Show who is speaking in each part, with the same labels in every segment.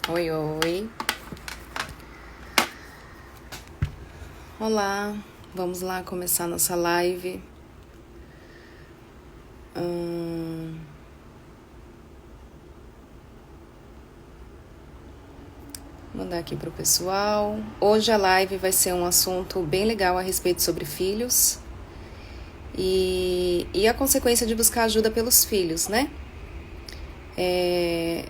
Speaker 1: Oi, oi. Olá, vamos lá começar nossa live. Mandar aqui pro pessoal. Hoje a live vai ser um assunto bem legal a respeito sobre filhos e a consequência de buscar ajuda pelos filhos, né?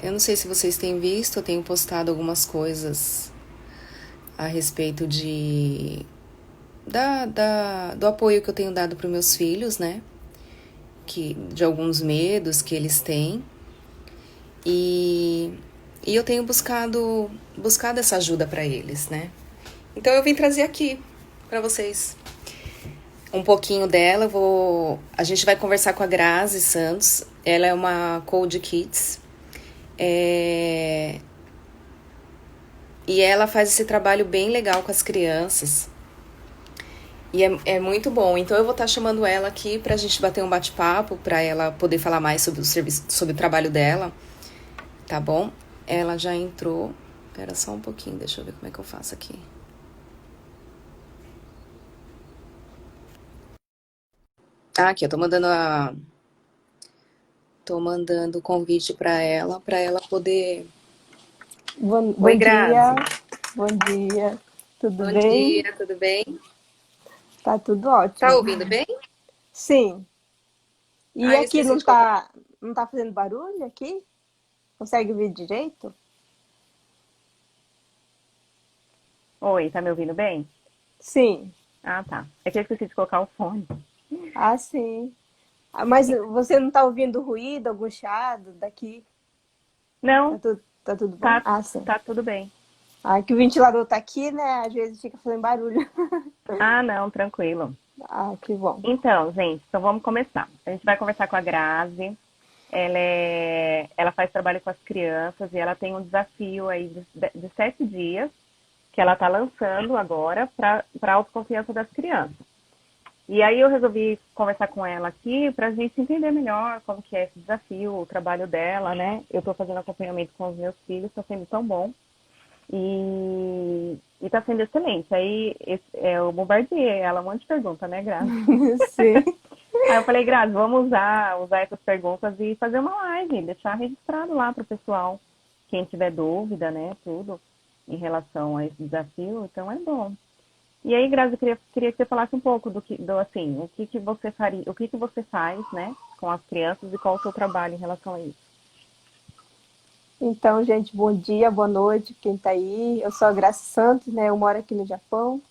Speaker 1: Eu não sei se vocês têm visto, eu tenho postado algumas coisas a respeito do apoio que eu tenho dado para meus filhos, né? De alguns medos que eles têm. E eu tenho buscado essa ajuda para eles, né? Então eu vim trazer aqui para vocês um pouquinho dela. A gente vai conversar com a Grazi Santos. Ela é uma Code Kids. E ela faz esse trabalho bem legal com as crianças. E é muito bom. Então eu vou estar chamando ela aqui pra gente bater um bate-papo, pra ela poder falar mais sobre o serviço, sobre o trabalho dela. Tá bom? Ela já entrou. Espera só um pouquinho, deixa eu ver como é que eu faço aqui. Aqui, eu tô mandando o convite pra ela poder... Oi,
Speaker 2: Bom
Speaker 1: Grazi.
Speaker 2: dia, bom dia, tudo
Speaker 1: Bom
Speaker 2: bem?
Speaker 1: dia, tudo bem?
Speaker 2: Tá tudo
Speaker 1: Tá
Speaker 2: ótimo.
Speaker 1: ouvindo bem?
Speaker 2: Sim. E
Speaker 1: Ah, eu
Speaker 2: aqui
Speaker 1: esqueci de colocar.
Speaker 2: não tá fazendo barulho aqui? Consegue ouvir direito?
Speaker 3: Oi, tá me ouvindo bem?
Speaker 2: Sim.
Speaker 3: Ah, tá. É que eu esqueci de colocar o fone.
Speaker 2: Ah, sim. Ah, mas você não tá ouvindo ruído, algum chiado daqui?
Speaker 3: Não,
Speaker 2: Tá tudo bom?
Speaker 3: tá,
Speaker 2: Ah, sim.
Speaker 3: tá tudo bem.
Speaker 2: Ah, que o ventilador tá aqui, né? Às vezes fica fazendo barulho.
Speaker 3: Ah, não, tranquilo.
Speaker 2: Ah, que bom.
Speaker 3: Então, gente, então vamos começar. A gente vai conversar com a Grazi. Ela faz trabalho com as crianças e ela tem um desafio aí de 7 dias que ela tá lançando agora para a autoconfiança das crianças. E aí eu resolvi conversar com ela aqui para a gente entender melhor como que é esse desafio, o trabalho dela, né? Eu estou fazendo acompanhamento com os meus filhos, está sendo tão bom e está sendo excelente. Aí eu bombardeei ela um monte de perguntas, né, Grazi?
Speaker 2: Sim.
Speaker 3: Aí eu falei, Grazi, vamos usar essas perguntas e fazer uma live, deixar registrado lá para o pessoal, quem tiver dúvida, né, tudo em relação a esse desafio, então é bom. E aí, Grazi, eu queria que você falasse um pouco assim, o que que você faria, o que que você faz, né, com as crianças e qual o seu trabalho em relação a isso.
Speaker 2: Então, gente, bom dia, boa noite, quem tá aí. Eu sou a Graça Santos, né? Eu moro aqui no Japão.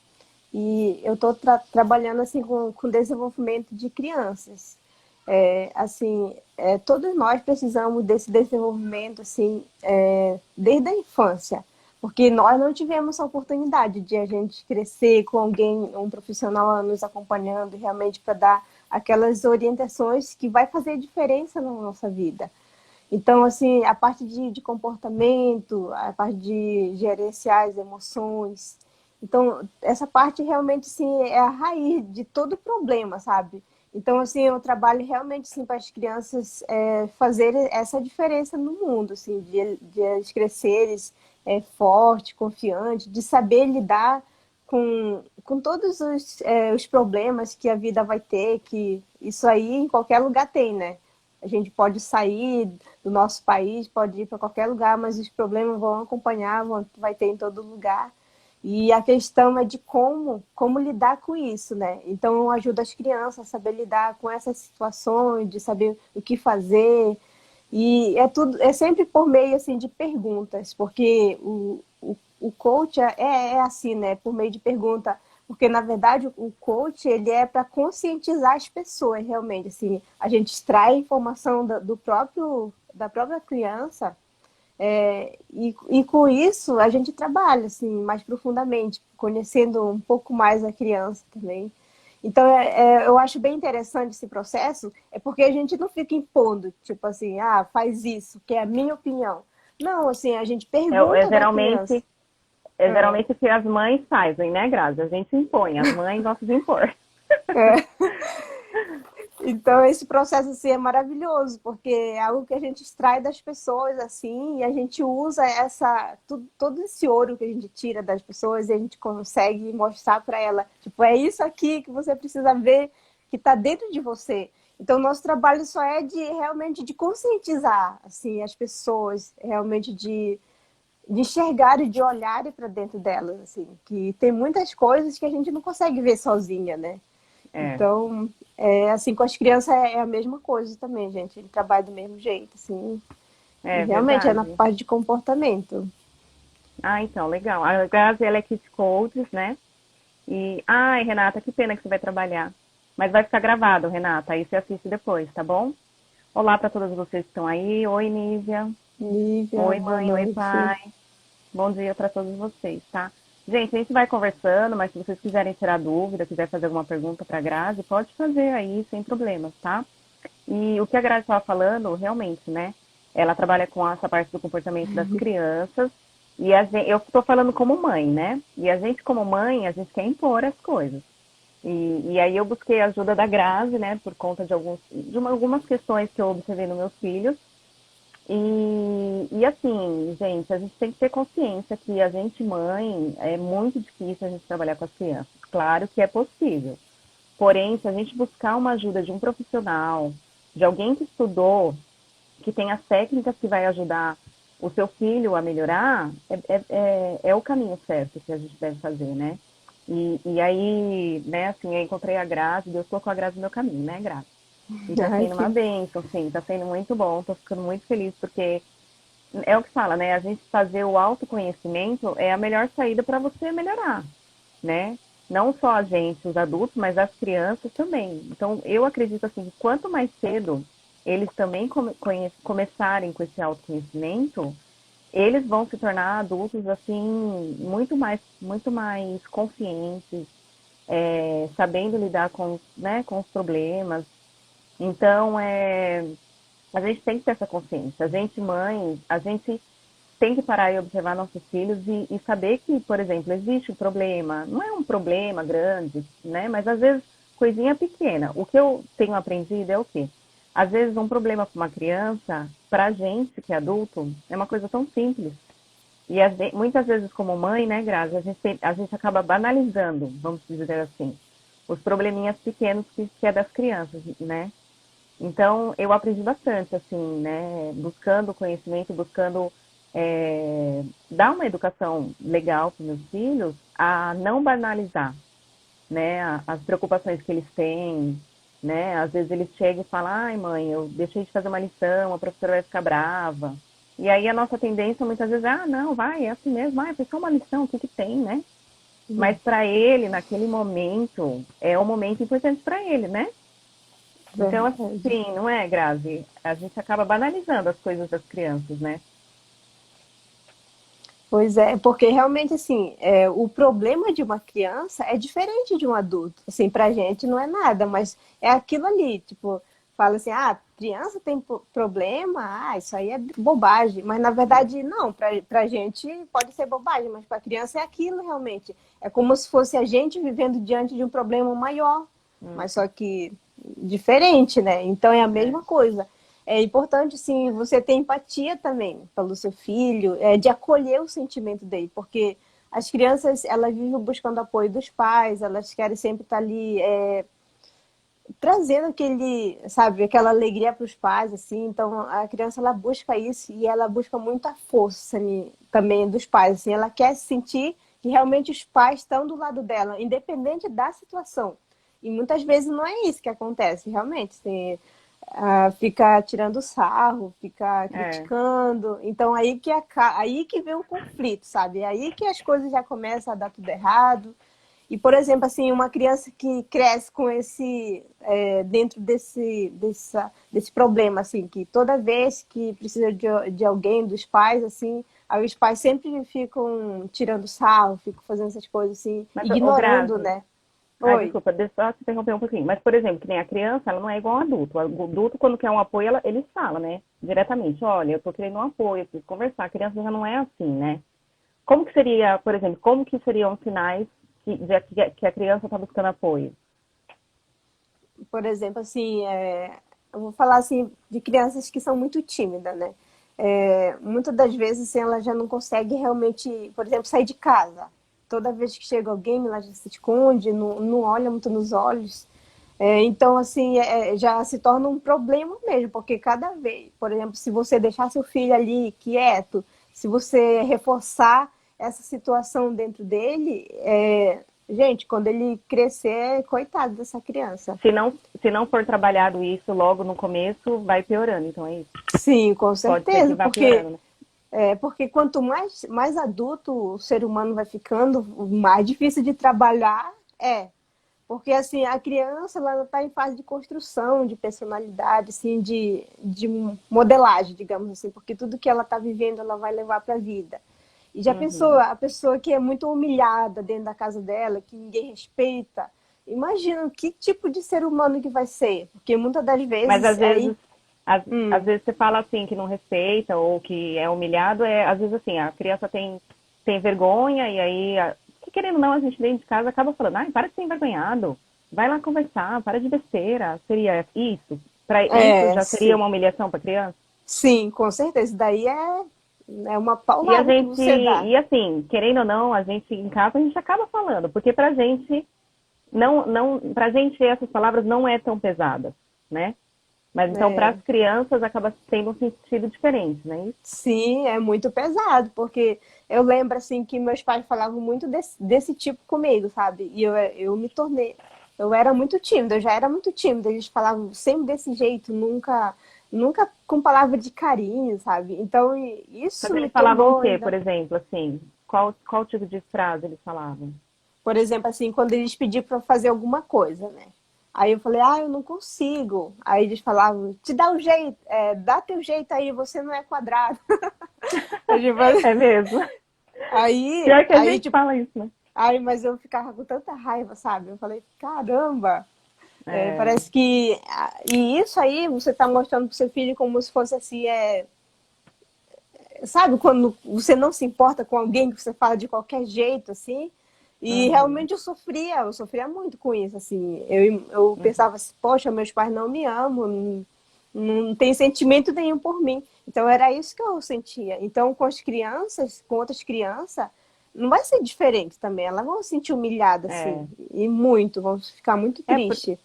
Speaker 2: E eu estou trabalhando assim com desenvolvimento de crianças. Todos nós precisamos desse desenvolvimento assim, desde a infância, porque nós não tivemos a oportunidade de a gente crescer com alguém, um profissional nos acompanhando realmente para dar aquelas orientações que vai fazer diferença na nossa vida. Então, assim, a parte de comportamento, a parte de gerenciar as emoções. Então, essa parte realmente, sim, é a raiz de todo problema, sabe? Então, assim, eu trabalho realmente, sim, para as crianças fazerem essa diferença no mundo, assim, de eles crescerem fortes, confiantes, de saber lidar com todos os problemas que a vida vai ter, que isso aí em qualquer lugar tem, né? A gente pode sair do nosso país, pode ir para qualquer lugar, mas os problemas vão acompanhar, vai ter em todo lugar. E a questão é de como lidar com isso, né? Então, eu ajudo as crianças a saber lidar com essas situações, de saber o que fazer. E é sempre por meio assim de perguntas, porque o coach é assim, né? Por meio de pergunta, porque na verdade o coach ele é para conscientizar as pessoas realmente, assim, a gente extrai informação da própria criança e com isso a gente trabalha assim mais profundamente, conhecendo um pouco mais a criança também. Então eu acho bem interessante esse processo, é porque a gente não fica impondo, tipo assim, ah, faz isso, que é a minha opinião. Não, assim, a gente
Speaker 3: É
Speaker 2: pergunta da criança.
Speaker 3: geralmente, é
Speaker 2: É,
Speaker 3: geralmente o que as mães fazem, né, Grazi? A gente impõe, as mães gostam de impor.
Speaker 2: é. Então, esse processo assim, é maravilhoso, porque é algo que a gente extrai das pessoas assim, e a gente usa todo esse ouro que a gente tira das pessoas e a gente consegue mostrar para ela, tipo, é isso aqui que você precisa ver que está dentro de você. Então, nosso trabalho só é de realmente de conscientizar assim as pessoas, realmente de enxergar e de olhar para dentro delas, assim, que tem muitas coisas que a gente não consegue ver sozinha, né?
Speaker 3: É,
Speaker 2: Então, assim, com as crianças é a mesma coisa também, gente. Ele trabalha do mesmo jeito, assim. E
Speaker 3: é
Speaker 2: realmente é na
Speaker 3: verdade.
Speaker 2: parte de comportamento.
Speaker 3: Ah, então, legal. A Grazi, ela é Kids Coaches, né? E, ai, Renata, que pena que você vai trabalhar. Mas vai ficar gravado, Renata, aí você assiste depois, tá bom? Olá para todos vocês que estão aí. Oi, Nívia.
Speaker 2: Nívia,
Speaker 3: Oi,
Speaker 2: boa
Speaker 3: mãe. Oi,
Speaker 2: noite.
Speaker 3: pai. Bom dia para todos vocês, tá? Gente, a gente vai conversando, mas se vocês quiserem tirar dúvida, quiser fazer alguma pergunta para a Grazi, pode fazer aí, sem problemas, tá? E o que a Grazi estava falando, realmente, né? Ela trabalha com essa parte do comportamento das crianças. E eu estou falando como mãe, né? E a gente, como mãe, a gente quer impor as coisas. E aí eu busquei a ajuda da Grazi, né? Por conta algumas questões que eu observei nos meus filhos. E assim, gente, a gente tem que ter consciência que a gente, mãe, é muito difícil a gente trabalhar com as crianças. Claro que é possível. Porém, se a gente buscar uma ajuda de um profissional, de alguém que estudou, que tem as técnicas que vai ajudar o seu filho a melhorar, é o caminho certo que a gente deve fazer, né? E aí, né, assim, eu encontrei a Grazi, Deus colocou a Grazi no meu caminho, né, Grazi? E tá
Speaker 2: Ai,
Speaker 3: sendo uma bênção, sim, tá sendo muito bom, tô ficando muito feliz, porque é o que fala, né? A gente fazer o autoconhecimento é a melhor saída para você melhorar, né? Não só a gente, os adultos, mas as crianças também. Então, eu acredito assim, que quanto mais cedo eles também começarem com esse autoconhecimento, eles vão se tornar adultos assim muito mais conscientes, sabendo lidar com, né, com os problemas. Então, a gente tem que ter essa consciência. A gente, mãe, a gente tem que parar e observar nossos filhos e saber que, por exemplo, existe um problema, não é um problema grande, né? Mas às vezes coisinha pequena. O que eu tenho aprendido é o quê? Às vezes um problema com uma criança, para a gente que é adulto, é uma coisa tão simples. E muitas vezes como mãe, né, Grazi, a gente acaba banalizando, vamos dizer assim, os probleminhas pequenos que é das crianças, né? Então, eu aprendi bastante, assim, né? Buscando conhecimento, buscando dar uma educação legal para meus filhos, a não banalizar, né? As preocupações que eles têm, né? Às vezes eles chegam e falam, ai, mãe, eu deixei de fazer uma lição, a professora vai ficar brava. E aí a nossa tendência muitas vezes é, ah, não, vai, é assim mesmo, ah, foi só uma lição, o que que tem, né? Mas para ele, naquele momento, é um momento importante para ele, né? Então,
Speaker 2: verdade.
Speaker 3: assim, não é, Grazi? A gente acaba banalizando as coisas das crianças, né?
Speaker 2: Pois é, porque realmente, assim, o problema de uma criança é diferente de um adulto. Assim, pra gente não é nada, mas é aquilo ali, tipo, fala assim, ah, criança tem problema, ah, isso aí é bobagem. Mas na verdade, não, pra gente pode ser bobagem, mas pra criança é aquilo realmente. É como se fosse a gente vivendo diante de um problema maior,
Speaker 3: Hum,
Speaker 2: mas só que diferente, né? Então é a
Speaker 3: é,
Speaker 2: mesma coisa. É importante, sim, você ter empatia também pelo seu filho, de acolher o sentimento dele, porque as crianças, elas vivem buscando apoio dos pais, elas querem sempre estar ali trazendo aquele, sabe, aquela alegria para os pais, assim. Então, a criança, ela busca isso e ela busca muita força também dos pais, assim. Ela quer sentir que realmente os pais estão do lado dela, independente da situação. E muitas vezes não é isso que acontece, realmente. Assim, fica tirando sarro, fica
Speaker 3: é,
Speaker 2: criticando. Então aí que vem o conflito, sabe? Aí que as coisas já começam a dar tudo errado. E, por exemplo, assim, uma criança que cresce com dentro desse problema, assim, que toda vez que precisa de alguém, dos pais, assim, aí os pais sempre ficam tirando sarro, ficam fazendo essas coisas, assim,
Speaker 3: mas, ô
Speaker 2: ignorando,
Speaker 3: Grazi,
Speaker 2: né?
Speaker 3: ai,
Speaker 2: Oi.
Speaker 3: desculpa, deixa eu só te interromper um pouquinho. Mas, por exemplo, que nem a criança, ela não é igual ao adulto. O adulto, quando quer um apoio, eles falam, né? Diretamente, olha, eu tô querendo um apoio, eu preciso conversar. A criança já não é assim, né? Como que seria, por exemplo, como que seriam os sinais que a criança está buscando apoio?
Speaker 2: por exemplo, assim, eu vou falar assim de crianças que são muito tímidas, né? Muitas das vezes assim, ela já não consegue realmente, por exemplo, sair de casa. Toda vez que chega alguém, ela já se esconde, não olha muito nos olhos. Então, assim, já se torna um problema mesmo, porque cada vez, por exemplo, se você deixar seu filho ali quieto, se você reforçar essa situação dentro dele, gente, quando ele crescer, coitado dessa criança.
Speaker 3: Se não for trabalhado isso logo no começo, vai piorando, então é isso.
Speaker 2: Sim, com
Speaker 3: Pode ser que
Speaker 2: certeza,
Speaker 3: vá piorando, né?
Speaker 2: porque quanto mais adulto o ser humano vai ficando, mais difícil de trabalhar é. Porque assim, a criança ela está em fase de construção, de personalidade, assim, de modelagem, digamos assim, porque tudo que ela está vivendo ela vai levar para a vida. E já pensou
Speaker 3: Uhum.
Speaker 2: a pessoa que é muito humilhada dentro da casa dela, que ninguém respeita? Imagina que tipo de ser humano que vai ser, porque muitas das
Speaker 3: Mas
Speaker 2: vezes aí,
Speaker 3: às vezes você fala assim que não respeita ou que é humilhado, às vezes assim, a criança tem vergonha e aí, que querendo ou não, a gente dentro de casa acaba falando, ai, para de ser envergonhado, vai lá conversar, para de besteira. Seria isso? Para isso já seria
Speaker 2: sim,
Speaker 3: uma humilhação para a criança?
Speaker 2: sim, com certeza, isso daí é uma
Speaker 3: E a
Speaker 2: paulada que
Speaker 3: gente,
Speaker 2: você dá.
Speaker 3: e assim, querendo ou não, a gente em casa a gente acaba falando, porque pra gente pra gente essas palavras não é tão pesadas, né? Mas então para
Speaker 2: É,
Speaker 3: as crianças acaba tendo um sentido diferente, né?
Speaker 2: sim, é muito pesado, porque eu lembro assim que meus pais falavam muito desse tipo comigo, sabe? E eu me tornei, eu era muito tímida, eu já era muito tímida, eles falavam sempre desse jeito, nunca com palavra de carinho, sabe? Então
Speaker 3: Mas
Speaker 2: isso me
Speaker 3: eles falavam o
Speaker 2: tornou
Speaker 3: quê,
Speaker 2: ainda,
Speaker 3: por exemplo, assim? Qual tipo de frase eles falavam?
Speaker 2: por exemplo, assim, quando eles pediam para fazer alguma coisa, né? Aí eu falei, eu não consigo. Aí eles falavam, te dá um jeito, dá teu jeito aí, você não é quadrado. Eu, tipo,
Speaker 3: É mesmo.
Speaker 2: Aí,
Speaker 3: Pior que a
Speaker 2: aí,
Speaker 3: gente
Speaker 2: tipo,
Speaker 3: fala isso, né?
Speaker 2: mas eu ficava com tanta raiva, sabe? Eu falei, caramba,
Speaker 3: É,
Speaker 2: parece que. E isso aí você tá mostrando pro seu filho como se fosse assim, sabe, quando você não se importa com alguém que você fala de qualquer jeito, assim. E
Speaker 3: uhum,
Speaker 2: realmente eu sofria muito com isso, assim. Eu
Speaker 3: uhum.
Speaker 2: pensava assim, poxa, meus pais não me amam, não tem sentimento nenhum por mim. Então era isso que eu sentia. Então com as crianças, com outras crianças, não vai ser diferente também. Elas vão se sentir humilhadas, assim,
Speaker 3: É,
Speaker 2: e muito, vão ficar muito
Speaker 3: é
Speaker 2: tristes.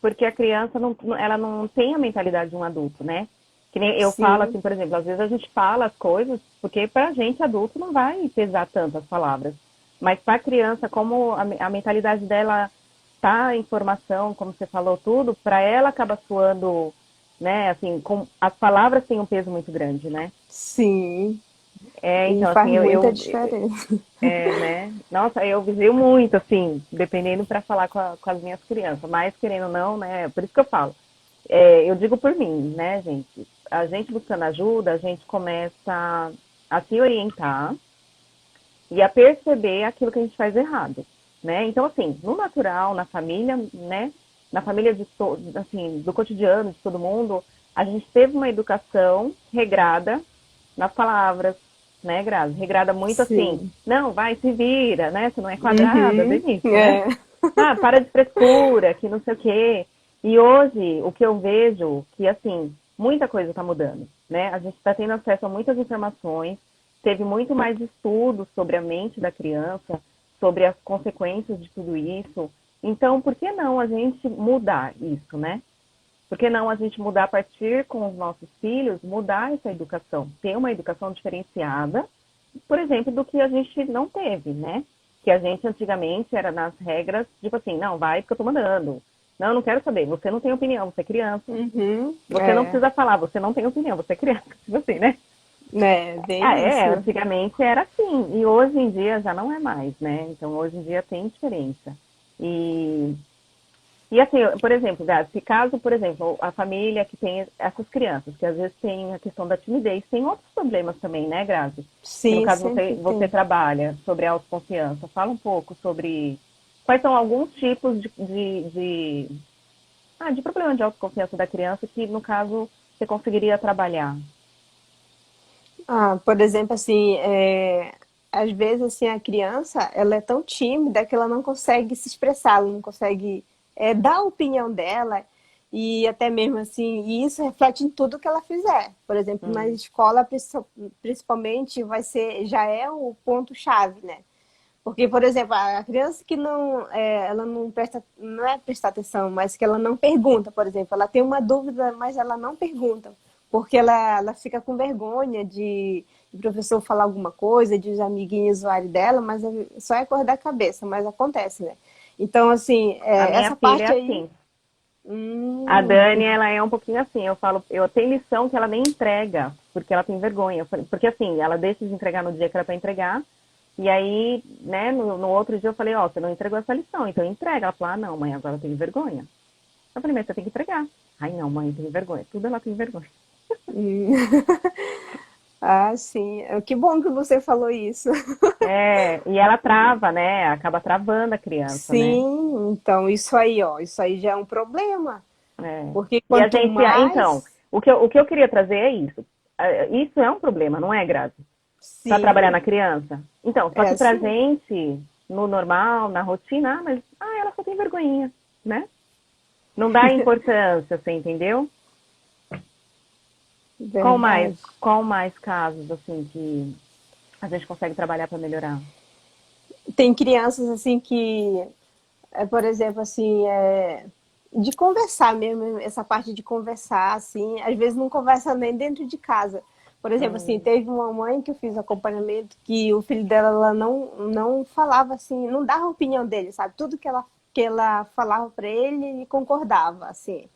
Speaker 3: porque a criança ela não tem a mentalidade de um adulto, né? Que nem eu falo
Speaker 2: Sim,
Speaker 3: assim, por exemplo, às vezes a gente fala as coisas porque para a gente adulto não vai pesar tanto as palavras, mas para a criança, como a mentalidade dela tá em formação, como você falou tudo, para ela acaba soando, né? Assim, as palavras têm um peso muito grande, né?
Speaker 2: sim. E
Speaker 3: Então
Speaker 2: faz
Speaker 3: assim,
Speaker 2: muita diferença.
Speaker 3: né? Nossa, eu visio muito, assim, dependendo para falar com as minhas crianças, mas querendo ou não, né? Por isso que eu falo. Eu digo por mim, né, gente? A gente buscando ajuda, a gente começa a se orientar e a perceber aquilo que a gente faz errado, né? Então, assim, no natural, na família, né? Na família assim, do cotidiano de todo mundo, a gente teve uma educação regrada nas palavras, né, Grazi? Regrada muito assim,
Speaker 2: Sim.
Speaker 3: não, vai, se vira, né? Você não é quadrada,
Speaker 2: Uhum.
Speaker 3: bem isso, né? Ah, para de frescura, que não sei o quê. E hoje, o que eu vejo, que assim, muita coisa está mudando, né? A gente está tendo acesso a muitas informações, teve muito mais estudos sobre a mente da criança, sobre as consequências de tudo isso. Então, por que não a gente mudar isso, né? Por que não a gente mudar a partir com os nossos filhos, mudar essa educação, ter uma educação diferenciada, por exemplo, do que a gente não teve, né? Que a gente antigamente era nas regras, tipo assim, não, vai porque eu tô mandando. Não, eu não quero saber, você não tem opinião, você é criança.
Speaker 2: Uhum.
Speaker 3: Você não precisa falar, você não tem opinião, você é criança, tipo assim, né?
Speaker 2: Bem isso.
Speaker 3: Antigamente era assim, e hoje em dia já não é mais, né? Então hoje em dia tem diferença. E e assim, por exemplo, Gabi, se caso, por exemplo, a família que tem essas crianças, que às vezes tem a questão da timidez, tem outros problemas também, né, Grazi? Que no
Speaker 2: Sim,
Speaker 3: caso
Speaker 2: sempre
Speaker 3: você
Speaker 2: tem.
Speaker 3: trabalha sobre autoconfiança. Fala um pouco sobre quais são alguns tipos de problema de autoconfiança da criança que, no caso, você conseguiria trabalhar.
Speaker 2: Por exemplo, assim, às vezes assim, a criança ela é tão tímida que ela não consegue se expressar, ela não consegue. dar a opinião dela e até mesmo assim, e isso reflete em tudo que ela fizer. Por exemplo, na
Speaker 3: Hum,
Speaker 2: escola, principalmente, já é o ponto-chave, né? Porque, por exemplo, a criança que ela não é prestar atenção, mas que ela não pergunta, por exemplo, ela tem uma dúvida, mas ela não pergunta, porque ela fica com vergonha de o professor falar alguma coisa, de os amiguinhos zoarem dela, mas só é coisa da cabeça, mas acontece, né? Então, assim,
Speaker 3: a minha
Speaker 2: essa
Speaker 3: filha é
Speaker 2: parte aí.
Speaker 3: assim. A
Speaker 2: Hum,
Speaker 3: Dani, ela é um pouquinho assim. Eu falo, eu tenho lição que ela nem entrega, porque ela tem vergonha. Porque assim, ela deixa de entregar no dia que era para entregar. E aí, né, no outro dia eu falei, ó, você não entregou essa lição, então entrega. Ela falou, ah, não, mãe, agora eu tenho vergonha. Eu falei, mas você tem que entregar. Ai, não, mãe, tem vergonha. Tudo ela tem vergonha.
Speaker 2: hum. Ah, sim. Que bom que você falou isso.
Speaker 3: É, e ela trava, né? Acaba travando a criança, né?
Speaker 2: Sim, então isso aí, ó, isso aí já é um problema.
Speaker 3: É.
Speaker 2: Porque
Speaker 3: E a
Speaker 2: quanto
Speaker 3: gente, então,
Speaker 2: mais.
Speaker 3: o que eu queria trazer é isso. Isso é um problema, não é, Grazi? Para trabalhar na
Speaker 2: Sim,
Speaker 3: criança. Então, só
Speaker 2: é
Speaker 3: que pra
Speaker 2: assim.
Speaker 3: gente, no normal, na rotina, ela só tem vergonhinha, né? Não dá importância, você entendeu? Qual mais,
Speaker 2: Verdade.
Speaker 3: qual mais casos, assim, que a gente consegue trabalhar para melhorar?
Speaker 2: Tem crianças assim que, por exemplo, assim, de conversar mesmo, essa parte de conversar, assim, às vezes não conversa nem dentro de casa. Por exemplo, assim,
Speaker 3: Hum,
Speaker 2: teve uma mãe que eu fiz acompanhamento que o filho dela ela não falava assim, não dava a opinião dele, sabe? Tudo que ela falava para ele, ele concordava, assim.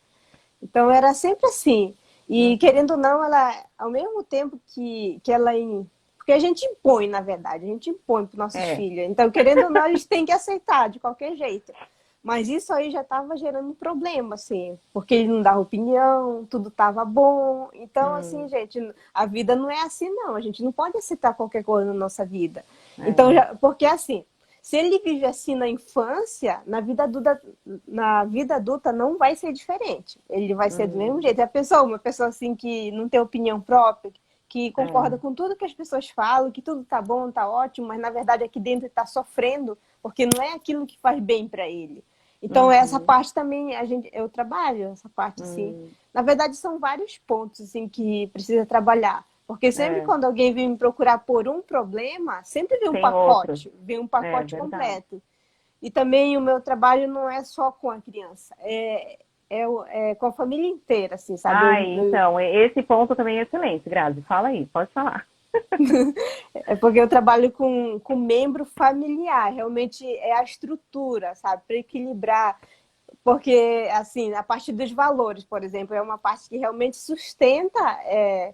Speaker 2: Então era sempre assim. E
Speaker 3: uhum,
Speaker 2: querendo ou não, ela, ao mesmo tempo que ela. Porque a gente impõe, na verdade, a gente impõe para nossos
Speaker 3: é,
Speaker 2: filhos. Então, querendo ou não, eles têm que aceitar de qualquer jeito. Mas isso aí já estava gerando um problema, assim, porque ele não dava opinião, tudo estava bom. Então, assim,
Speaker 3: hum,
Speaker 2: gente, a vida não é assim, não. A gente não pode aceitar qualquer coisa na nossa vida. Então,
Speaker 3: é,
Speaker 2: porque assim, se ele vive assim na infância, na vida adulta não vai ser diferente. Ele vai ser do mesmo
Speaker 3: hum,
Speaker 2: jeito. Uma pessoa assim que não tem opinião própria, que concorda com tudo que as pessoas falam, que tudo tá bom, tá ótimo, mas na verdade aqui dentro está sofrendo porque não é aquilo que faz bem para ele. Então essa
Speaker 3: uhum,
Speaker 2: parte também eu trabalho essa parte assim.
Speaker 3: hum,
Speaker 2: Na verdade são vários pontos assim que precisa trabalhar. Porque sempre
Speaker 3: é,
Speaker 2: quando alguém vem me procurar por um problema, sempre
Speaker 3: tem outros,
Speaker 2: vem um
Speaker 3: é
Speaker 2: pacote
Speaker 3: verdade.
Speaker 2: completo. E também o meu trabalho não é só com a criança, é com a família inteira, assim, sabe?
Speaker 3: Então, esse ponto também é excelente, Grazi. Fala aí, pode falar.
Speaker 2: É porque eu trabalho com membro familiar, realmente é a estrutura, sabe? Para equilibrar. Porque, assim, a parte dos valores, por exemplo, é uma parte que realmente é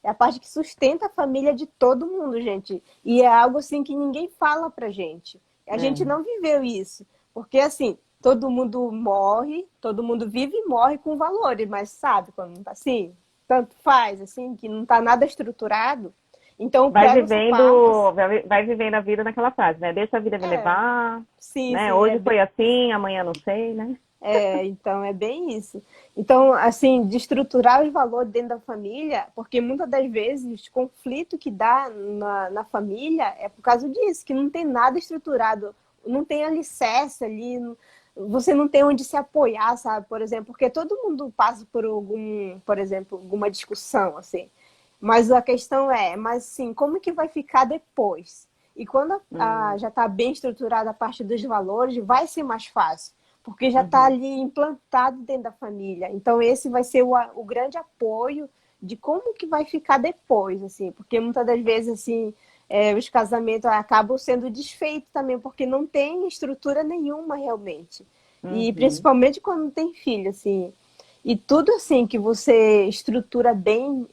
Speaker 2: a parte que sustenta a família de todo mundo, gente. E é algo, assim, que ninguém fala pra gente. A gente
Speaker 3: É,
Speaker 2: não viveu isso. Porque, assim, todo mundo morre, todo mundo vive e morre com valores, mas sabe quando não tá assim? Tanto faz, assim, que não tá nada estruturado. Então, eu
Speaker 3: vai
Speaker 2: pego essa parte.
Speaker 3: vivendo, vai vivendo a vida naquela fase, né? Deixa a vida me
Speaker 2: É,
Speaker 3: levar,
Speaker 2: sim,
Speaker 3: né?
Speaker 2: sim,
Speaker 3: Hoje foi assim, amanhã não sei, né?
Speaker 2: então é bem isso. Então, assim, de estruturar os valores dentro da família, porque muitas das vezes o conflito que dá na família é por causa disso, que não tem nada estruturado, não tem alicerce ali, você não tem onde se apoiar, sabe? Por exemplo, porque todo mundo passa por exemplo, alguma discussão, assim. Mas a questão mas assim, como que vai ficar depois? E quando
Speaker 3: Hum,
Speaker 2: já está bem estruturada a parte dos valores, vai ser mais fácil porque já está
Speaker 3: uhum.
Speaker 2: ali implantado dentro da família. Então esse vai ser o grande apoio de como que vai ficar depois, assim, porque muitas das vezes assim os casamentos acabam sendo desfeitos também porque não tem estrutura nenhuma realmente. E
Speaker 3: Uhum,
Speaker 2: principalmente quando tem filho, assim. E tudo assim que você estrutura bem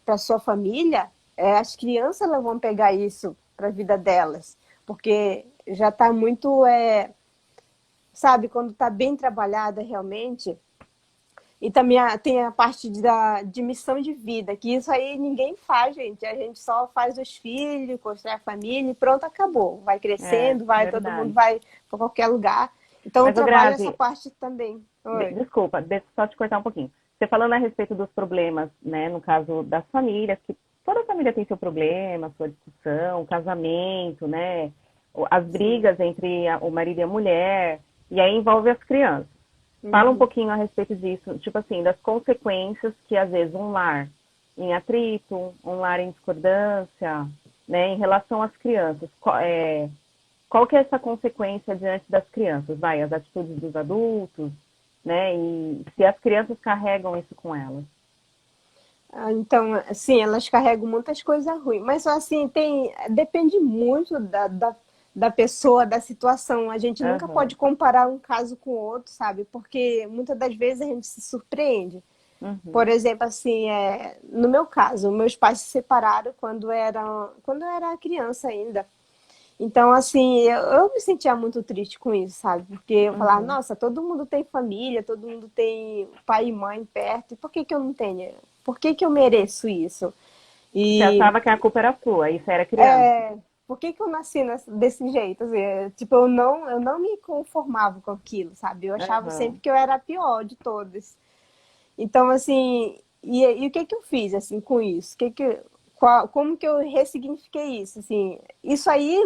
Speaker 2: para sua família, as crianças elas vão pegar isso para a vida delas, porque já está muito sabe, quando está bem trabalhada realmente. E também tem a parte de missão de vida, que isso aí ninguém faz, gente. A gente só faz os filhos, constrói a família e pronto, acabou. Vai crescendo, todo mundo
Speaker 3: verdade.
Speaker 2: vai para qualquer lugar. Então eu
Speaker 3: Mas, ô
Speaker 2: trabalho essa
Speaker 3: Grazi,
Speaker 2: parte também. Oi.
Speaker 3: desculpa, deixa eu só te cortar um pouquinho. Você falando a respeito dos problemas, né, no caso das famílias, que toda família tem seu problema, sua discussão, casamento, né, as
Speaker 2: Sim.
Speaker 3: brigas entre o marido e a mulher, e aí envolve as crianças. Fala um
Speaker 2: Uhum.
Speaker 3: pouquinho a respeito disso, tipo assim, das consequências que às vezes um lar em atrito, um lar em discordância, né, em relação às crianças, qual que é essa consequência diante das crianças? Vai, as atitudes dos adultos, né, e se as crianças carregam isso com elas.
Speaker 2: Então, assim, elas carregam muitas coisas ruins, mas assim, depende muito da pessoa, da situação. A gente nunca
Speaker 3: Aham,
Speaker 2: pode comparar um caso com o outro, sabe? Porque muitas das vezes a gente se surpreende. Por
Speaker 3: uhum,
Speaker 2: exemplo, assim, no meu caso, meus pais se separaram quando eu era criança ainda. Então, assim, eu me sentia muito triste com isso, sabe? Porque eu falava,
Speaker 3: uhum.
Speaker 2: nossa, todo mundo tem família, todo mundo tem pai e mãe perto, e por que que eu não tenho? Por que que eu mereço isso?
Speaker 3: Você
Speaker 2: E
Speaker 3: achava que a culpa era sua, isso era criança.
Speaker 2: por que que eu nasci desse jeito? Assim, tipo, eu não me conformava com aquilo, sabe? Eu achava sempre
Speaker 3: Aham,
Speaker 2: que eu era a pior de todas. Então, assim, e o que que eu fiz, assim, com isso? Como que eu ressignifiquei isso? Assim, isso aí,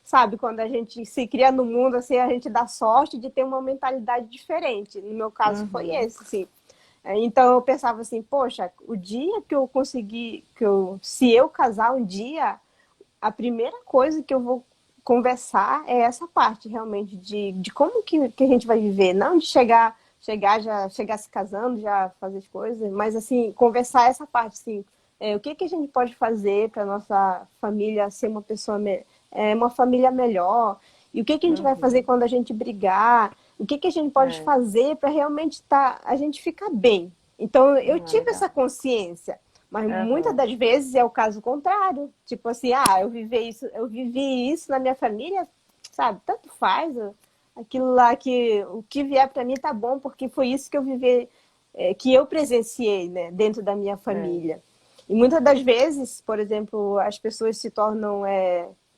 Speaker 2: sabe, quando a gente se cria no mundo, assim, a gente dá sorte de ter uma mentalidade diferente. No meu caso foi
Speaker 3: uhum,
Speaker 2: esse, assim. Então eu pensava assim, poxa, o dia que eu conseguir, se eu casar um dia, a primeira coisa que eu vou conversar é essa parte realmente de como que a gente vai viver, não de chegar se casando, já fazer as coisas, mas assim, conversar essa parte, assim, o que que a gente pode fazer para nossa família ser uma família melhor, e o que que a gente vai fazer
Speaker 3: uhum.
Speaker 2: quando a gente brigar, o que que a gente pode
Speaker 3: É,
Speaker 2: fazer para realmente a gente ficar bem. Então eu tive
Speaker 3: legal.
Speaker 2: essa consciência. Mas muitas
Speaker 3: Aham,
Speaker 2: das vezes é o caso contrário. Tipo assim, eu vivi isso na minha família, sabe? Tanto faz. Aquilo lá o que vier para mim tá bom, porque foi isso que eu vivi, que eu presenciei, né, dentro da minha
Speaker 3: é,
Speaker 2: família. E muitas das vezes, por exemplo, as pessoas se tornam,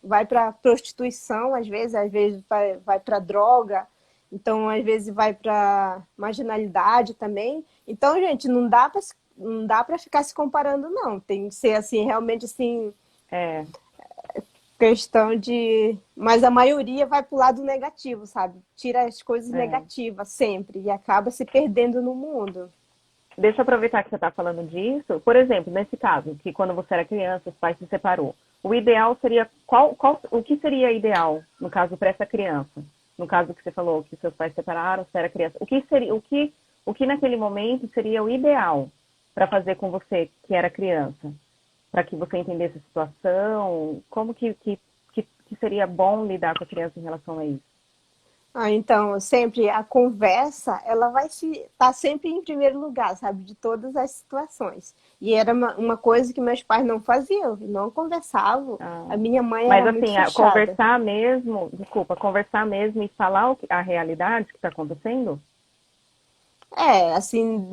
Speaker 2: vai para prostituição, às vezes vai para droga, então às vezes vai para marginalidade também. Então, gente, não dá para ficar se comparando, não. Tem que ser assim, realmente assim,
Speaker 3: é,
Speaker 2: questão de. Mas a maioria vai pro lado negativo, sabe? Tira as coisas
Speaker 3: é.
Speaker 2: negativas sempre e acaba se perdendo no mundo.
Speaker 3: Deixa eu aproveitar que você está falando disso. Por exemplo, nesse caso, que quando você era criança, os pais se separou. O ideal seria o que seria ideal no caso para essa criança? No caso que você falou que seus pais se separaram, você era criança. O que naquele momento seria o ideal para fazer com você que era criança, para que você entendesse a situação? Como que seria bom lidar com a criança em relação a isso?
Speaker 2: Então, sempre a conversa, ela vai estar sempre em primeiro lugar, sabe? De todas as situações. E era uma coisa que meus pais não faziam, não conversavam. A
Speaker 3: Ah,
Speaker 2: minha mãe
Speaker 3: mas
Speaker 2: era muito
Speaker 3: assim,
Speaker 2: fechada.
Speaker 3: conversar mesmo, desculpa, conversar mesmo e falar a realidade que está acontecendo?
Speaker 2: Assim,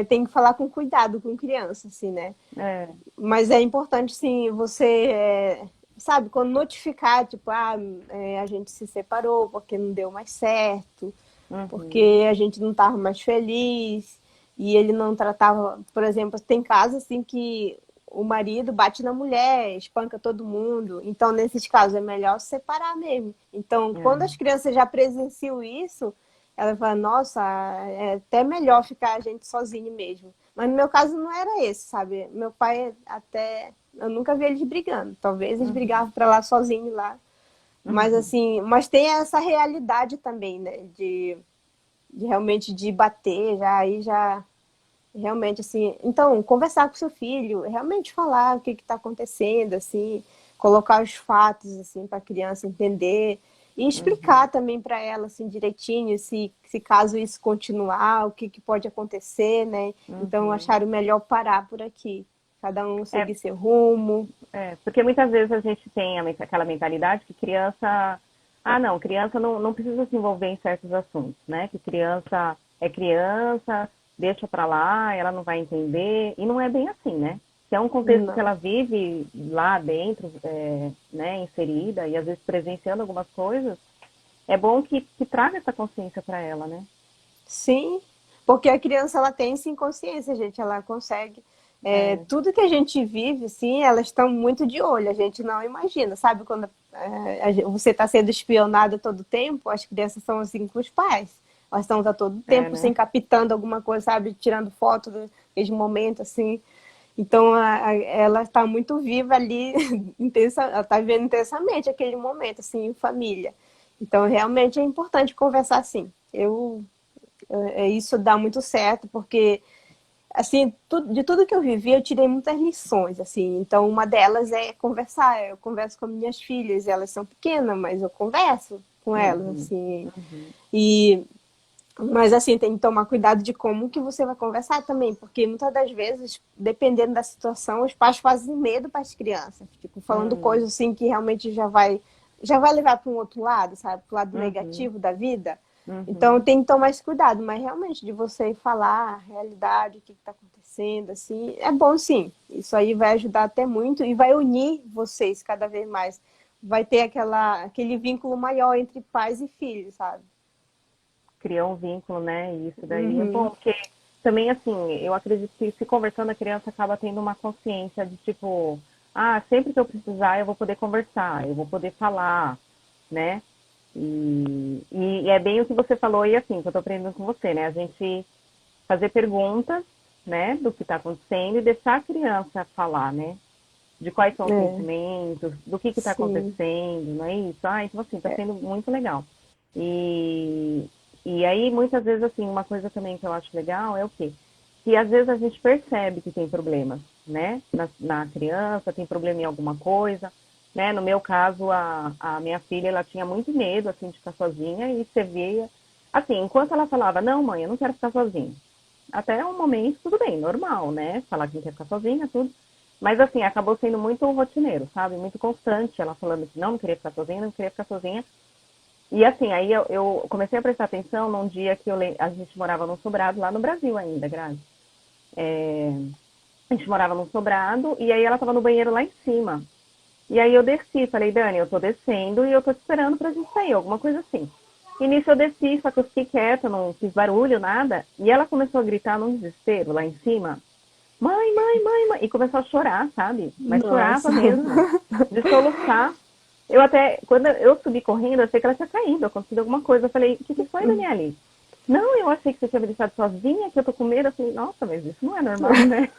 Speaker 2: tem que falar com cuidado com criança, assim, né?
Speaker 3: É,
Speaker 2: Mas é importante, sim, você, sabe, quando notificar, tipo, a gente se separou porque não deu mais certo,
Speaker 3: uhum,
Speaker 2: porque a gente não estava mais feliz, e ele não tratava, por exemplo, tem casos assim que o marido bate na mulher, espanca todo mundo. Então, nesses casos, é melhor se separar mesmo. Então, quando as
Speaker 3: é,
Speaker 2: crianças já presenciam isso, ela fala, nossa, é até melhor ficar a gente sozinho mesmo. Mas no meu caso não era esse, sabe? Meu pai até. Eu nunca vi eles brigando. Talvez eles
Speaker 3: uhum,
Speaker 2: brigavam pra lá sozinhos lá. Mas
Speaker 3: uhum,
Speaker 2: assim, mas tem essa realidade também, né? De realmente de bater, já aí já realmente assim, então conversar com seu filho, realmente falar o que está acontecendo, assim, colocar os fatos assim para a criança entender e
Speaker 3: uhum,
Speaker 2: explicar também para ela assim direitinho se caso isso continuar, o que, que pode acontecer, né? Então
Speaker 3: uhum.
Speaker 2: acharam melhor parar por aqui, cada um
Speaker 3: É,
Speaker 2: seguir seu rumo.
Speaker 3: porque muitas vezes a gente tem aquela mentalidade que criança. Ah, não, criança não precisa se envolver em certos assuntos, né? Que criança é criança, deixa pra lá, ela não vai entender. E não é bem assim, né? Se é um contexto que
Speaker 2: Não.
Speaker 3: ela vive lá dentro, né, inserida e às vezes presenciando algumas coisas, é bom que traga essa consciência para ela, né?
Speaker 2: Sim, porque a criança ela tem sim consciência, gente, ela consegue.
Speaker 3: É,
Speaker 2: Tudo que a gente vive, sim, elas estão muito de olho, a gente não imagina, sabe? Quando você está sendo espionado todo tempo, as crianças são assim com os pais. Elas estão a todo
Speaker 3: É,
Speaker 2: tempo, assim,
Speaker 3: né?
Speaker 2: captando alguma coisa, sabe? Tirando foto daquele momento, assim. Então, ela está muito viva ali, ela está vivendo intensamente aquele momento, assim, em família. Então, realmente é importante conversar, assim. Isso dá muito certo, porque assim, de tudo que eu vivi, eu tirei muitas lições, assim. Então, uma delas é conversar. Eu converso com minhas filhas, elas são pequenas, mas eu converso com elas,
Speaker 3: Uhum,
Speaker 2: assim.
Speaker 3: uhum.
Speaker 2: E mas assim, tem que tomar cuidado de como que você vai conversar também, porque muitas das vezes, dependendo da situação, os pais fazem medo para as crianças, tipo, falando
Speaker 3: Uhum,
Speaker 2: coisas assim que realmente já vai levar para um outro lado, sabe, para o lado
Speaker 3: uhum,
Speaker 2: negativo da vida. Então
Speaker 3: uhum.
Speaker 2: tem que tomar esse cuidado, mas realmente de você falar a realidade, o que está acontecendo, assim, é bom sim. Isso aí vai ajudar até muito e vai unir vocês cada vez mais. Vai ter aquele vínculo maior entre pais e filhos, sabe?
Speaker 3: Criou um vínculo, né? E isso daí é bom,
Speaker 2: Uhum.
Speaker 3: porque também, assim, eu acredito que se conversando, a criança acaba tendo uma consciência de tipo, ah, sempre que eu precisar, eu vou poder conversar, eu vou poder falar, né? E é bem o que você falou, e assim, que eu tô aprendendo com você, né? A gente fazer perguntas, né, do que está acontecendo e deixar a criança falar, né? De quais são os
Speaker 2: É,
Speaker 3: sentimentos, do que está
Speaker 2: sim.
Speaker 3: acontecendo, não é isso? Ah, então assim, está sendo muito legal. E, e aí, muitas vezes, assim, uma coisa também que eu acho legal é o quê? Que às vezes a gente percebe que tem problemas, né? Na criança, tem problema em alguma coisa, né? No meu caso, a minha filha, ela tinha muito medo, assim, de ficar sozinha e você via, assim, enquanto ela falava, não, mãe, eu não quero ficar sozinha. Até um momento, tudo bem, normal, né? Falar que não quer ficar sozinha, tudo. Mas assim, acabou sendo muito rotineiro, sabe? Muito constante, ela falando que não queria ficar sozinha, não queria ficar sozinha. E assim, aí eu comecei a prestar atenção num dia que a gente morava num sobrado lá no Brasil ainda, Grazi. É, a gente morava num sobrado e aí ela tava no banheiro lá em cima. E aí eu desci, falei, Dani, eu tô descendo e eu tô te esperando pra gente sair, alguma coisa assim. E nisso eu desci, só que eu fiquei quieta, não fiz barulho, nada. E ela começou a gritar num desespero lá em cima. Mãe, mãe, mãe, mãe. E começou a chorar, sabe? Mas chorava
Speaker 2: Nossa.
Speaker 3: mesmo, de soluçar. Eu até, quando eu subi correndo, eu achei que ela tinha caído, acontecido alguma coisa. Eu falei, o que, que foi, Daniele? Não, eu achei que você tinha me deixado sozinha, que eu tô com medo. Eu falei, nossa, mas isso não é normal, né?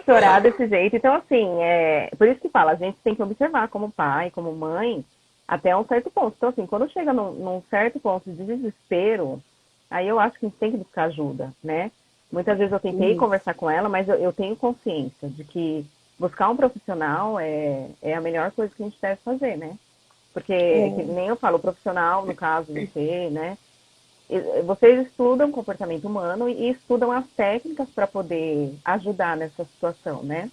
Speaker 3: Chorar desse jeito. Então, assim, por isso que fala, a gente tem que observar como pai, como mãe, até um certo ponto. Então, assim, quando chega num certo ponto de desespero, aí eu acho que a gente tem que buscar ajuda, né? Muitas vezes eu tentei
Speaker 2: Isso.
Speaker 3: conversar com ela, mas eu tenho consciência de que buscar um profissional é a melhor coisa que a gente deve fazer, né? Porque, que
Speaker 2: É,
Speaker 3: nem eu falo, o profissional, no caso, você, né? Vocês estudam comportamento humano e estudam as técnicas para poder ajudar nessa situação, né?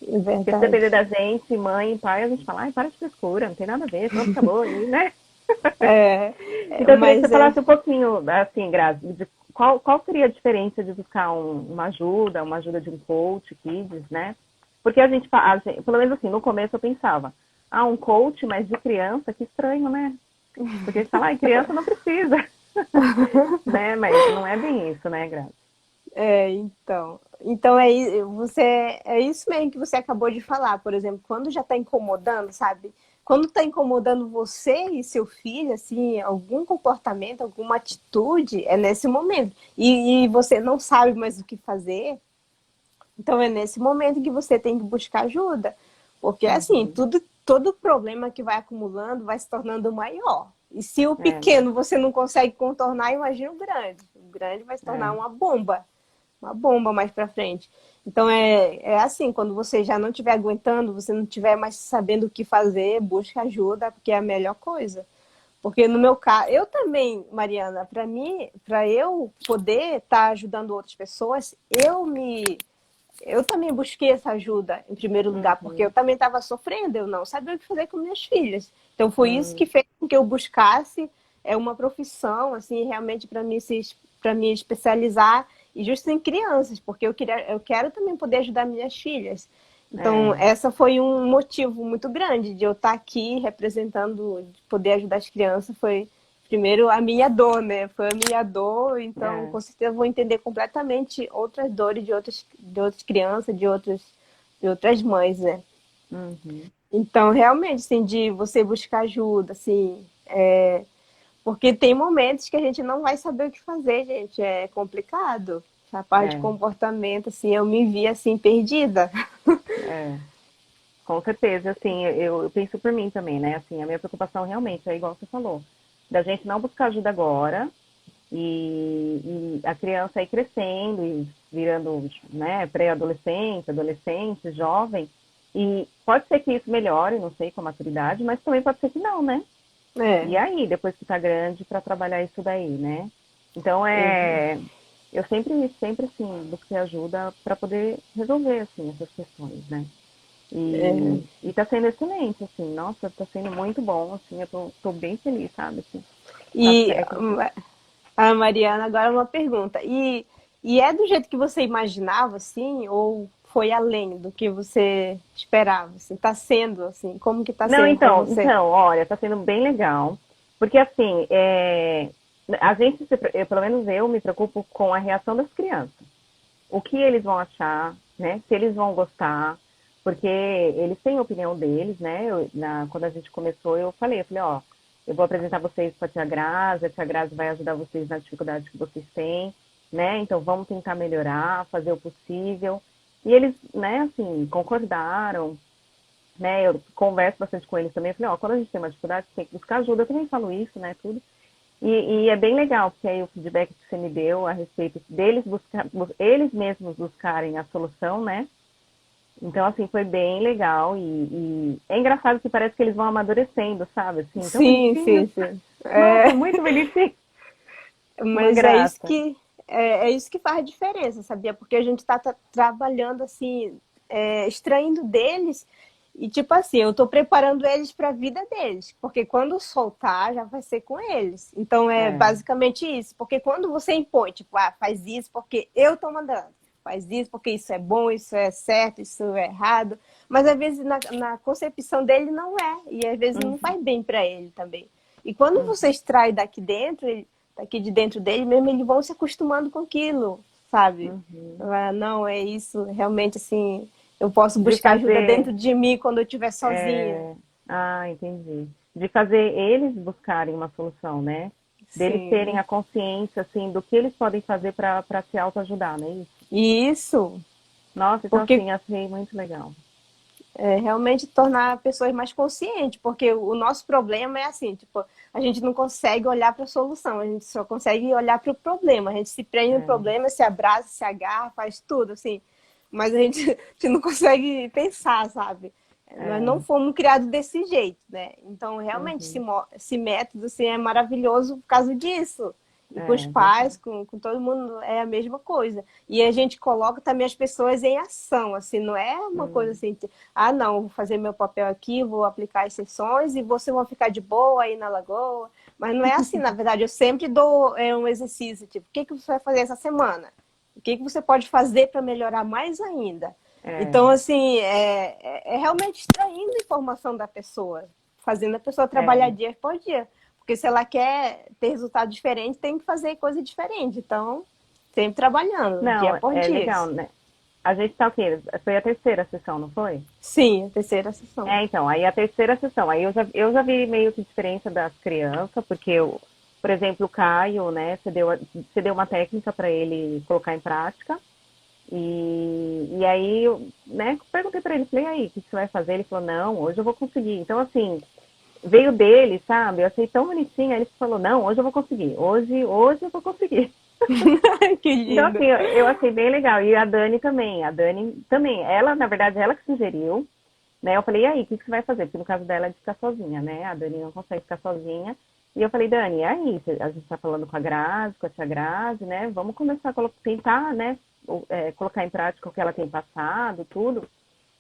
Speaker 2: é
Speaker 3: Porque se
Speaker 2: verdade.
Speaker 3: depender da gente, mãe e pai, a gente fala, ai, para de frescura, não tem nada a ver, pronto, acabou, e, né?
Speaker 2: É,
Speaker 3: Então eu queria que você
Speaker 2: mas
Speaker 3: falasse um pouquinho, assim, Grazi, de qual seria a diferença de buscar uma ajuda de um coach, kids, né? Porque pelo menos assim, no começo eu pensava, um coach, mas de criança, que estranho, né? Porque a gente fala, ai, criança não precisa, né? Mas não é bem isso, né, Grazi?
Speaker 2: então é isso mesmo que você acabou de falar, por exemplo, quando já está incomodando, sabe? Quando está incomodando você e seu filho, assim, algum comportamento, alguma atitude, é nesse momento. E você não sabe mais o que fazer, então é nesse momento que você tem que buscar ajuda. Porque assim,
Speaker 3: Uhum.
Speaker 2: todo problema que vai acumulando vai se tornando maior. E se o
Speaker 3: É, né?
Speaker 2: pequeno você não consegue contornar, imagina o grande. O grande vai se tornar
Speaker 3: É.
Speaker 2: uma bomba mais para frente. Então é assim, quando você já não estiver aguentando, você não estiver mais sabendo o que fazer, busca ajuda, porque é a melhor coisa. Porque no meu caso, eu também, Mariana, para mim, para eu poder estar ajudando outras pessoas, eu também busquei essa ajuda em primeiro lugar, porque eu
Speaker 3: Uhum.
Speaker 2: também estava sofrendo, eu não sabia o que fazer com minhas filhas. Então foi isso
Speaker 3: Uhum.
Speaker 2: que fez com que eu buscasse uma profissão, assim, realmente para me especializar e justo em crianças, porque eu quero também poder ajudar minhas filhas. Então,
Speaker 3: É.
Speaker 2: essa foi um motivo muito grande de eu estar aqui representando, de poder ajudar as crianças, foi primeiro a minha dor, né? Foi a minha dor, então
Speaker 3: É.
Speaker 2: com certeza eu vou entender completamente outras dores de outras crianças, de outras mães, né?
Speaker 3: Uhum.
Speaker 2: Então, realmente, assim, de você buscar ajuda, assim, Porque tem momentos que a gente não vai saber o que fazer, gente. É complicado. A parte de
Speaker 3: É,
Speaker 2: comportamento, assim, eu me vi assim, perdida.
Speaker 3: é. Com certeza, assim, eu penso por mim também, né? Assim, a minha preocupação realmente é igual você falou, da gente não buscar ajuda agora e a criança aí crescendo e virando, né, pré-adolescente, adolescente, jovem, e pode ser que isso melhore, não sei, com a maturidade, mas também pode ser que não, né? E
Speaker 2: É,
Speaker 3: aí, depois que tá grande, para trabalhar isso daí, né? Então,
Speaker 2: uhum,
Speaker 3: eu sempre, assim, busquei ajuda para poder resolver, assim, essas questões, né?
Speaker 2: é.
Speaker 3: E tá sendo excelente, assim, nossa, tá sendo muito bom, assim, eu tô bem feliz, sabe, assim, com as
Speaker 2: E
Speaker 3: técnicas.
Speaker 2: a Mariana, agora uma pergunta. E é do jeito que você imaginava, assim, ou foi além do que você esperava? Assim, tá sendo assim? Como que tá
Speaker 3: Não,
Speaker 2: sendo para
Speaker 3: então,
Speaker 2: você?
Speaker 3: olha, tá sendo bem legal, porque assim, a gente, pelo menos eu, me preocupo com a reação das crianças. O que eles vão achar, né? Se eles vão gostar, porque eles têm a opinião deles, né? Quando a gente começou, eu falei, ó, eu vou apresentar vocês para a tia Grazi vai ajudar vocês na dificuldade que vocês têm, né? Então vamos tentar melhorar, fazer o possível. E eles, né, assim, concordaram, né? Eu converso bastante com eles também. Eu falei, ó, quando a gente tem uma dificuldade, tem que buscar ajuda. Eu também falo isso, né? Tudo. E é bem legal, porque aí o feedback que você me deu a respeito deles buscar, eles mesmos buscarem a solução, né? Então, assim, foi bem legal e é engraçado que parece que eles vão amadurecendo, sabe? Assim, tão
Speaker 2: Sim,
Speaker 3: bonitinhos.
Speaker 2: sim, sim.
Speaker 3: Nossa,
Speaker 2: É,
Speaker 3: muito bonitinho. Uma
Speaker 2: mas
Speaker 3: graça.
Speaker 2: é isso que faz a diferença, sabia? Porque a gente está trabalhando assim, extraindo deles e tipo assim, eu estou preparando eles para a vida deles, porque quando soltar já vai ser com eles. Então é
Speaker 3: É,
Speaker 2: basicamente isso. Porque quando você impõe, tipo, faz isso porque eu estou mandando, faz isso porque isso é bom, isso é certo, isso é errado. Mas às vezes na concepção dele não é e às vezes não
Speaker 3: uhum,
Speaker 2: faz bem para ele também. E quando
Speaker 3: uhum,
Speaker 2: você extrai daqui dentro, daqui de dentro dele mesmo, eles vão se acostumando com aquilo, sabe?
Speaker 3: uhum.
Speaker 2: Ah, não, é isso, realmente assim, eu posso
Speaker 3: De
Speaker 2: buscar ajuda
Speaker 3: fazer.
Speaker 2: dentro de mim quando eu estiver sozinha.
Speaker 3: é, Ah, entendi. De fazer eles buscarem uma solução, né? Deles terem
Speaker 2: Sim.
Speaker 3: a consciência, assim, do que eles podem fazer para se autoajudar, não é isso?
Speaker 2: E isso,
Speaker 3: Nossa, então
Speaker 2: porque
Speaker 3: assim, achei muito legal.
Speaker 2: realmente tornar pessoas mais conscientes, porque o nosso problema é assim, tipo, a gente não consegue olhar para a solução, a gente só consegue olhar para o problema, a gente se prende no
Speaker 3: É,
Speaker 2: problema, se abraça, se agarra, faz tudo, assim, mas a gente, a gente não consegue pensar, sabe? Nós não
Speaker 3: é,
Speaker 2: fomos criados desse jeito, né? Então, realmente,
Speaker 3: uhum,
Speaker 2: esse método assim, é maravilhoso por causa disso. E com os pais,
Speaker 3: verdade.
Speaker 2: com todo mundo, é a mesma coisa. E a gente coloca também as pessoas em ação, assim, não é uma coisa
Speaker 3: Hum,
Speaker 2: assim, não, vou fazer meu papel aqui, vou aplicar as sessões e vocês vão ficar de boa aí na lagoa. Mas não é assim, na verdade, eu sempre dou um exercício, tipo, o que você vai fazer essa semana? O que você pode fazer para melhorar mais ainda?
Speaker 3: é,
Speaker 2: Então, assim, é realmente extraindo informação da pessoa, fazendo a pessoa trabalhar
Speaker 3: é.
Speaker 2: dia por dia. Porque se ela quer ter resultado diferente, tem que fazer coisa diferente. Então, sempre trabalhando, dia
Speaker 3: Não,
Speaker 2: por
Speaker 3: é
Speaker 2: dia.
Speaker 3: legal, né? A gente tá o quê? Foi a terceira sessão, não foi?
Speaker 2: Sim, a terceira sessão.
Speaker 3: É, então, aí a terceira sessão, aí eu já vi meio que diferença das crianças, porque eu, por exemplo, o Caio, né, você deu uma técnica para ele colocar em prática, e aí, eu, né, perguntei para ele, falei, e aí, o que você vai fazer? Ele falou, não, hoje eu vou conseguir. Então, assim, veio dele, sabe? Eu achei tão bonitinho, aí ele falou, não, hoje eu vou conseguir, hoje eu vou conseguir.
Speaker 2: Que
Speaker 3: Então,
Speaker 2: lindo.
Speaker 3: assim, eu achei bem legal. E a Dani também, ela, na verdade, ela que sugeriu, né? Eu falei, e aí, o que você vai fazer? Porque no caso dela é de ficar sozinha, né? A Dani não consegue ficar sozinha. E eu falei, Dani, e aí? A gente tá falando com a Grazi, com a tia Grazi, né? Vamos começar a tentar, né? Colocar em prática o que ela tem passado, tudo.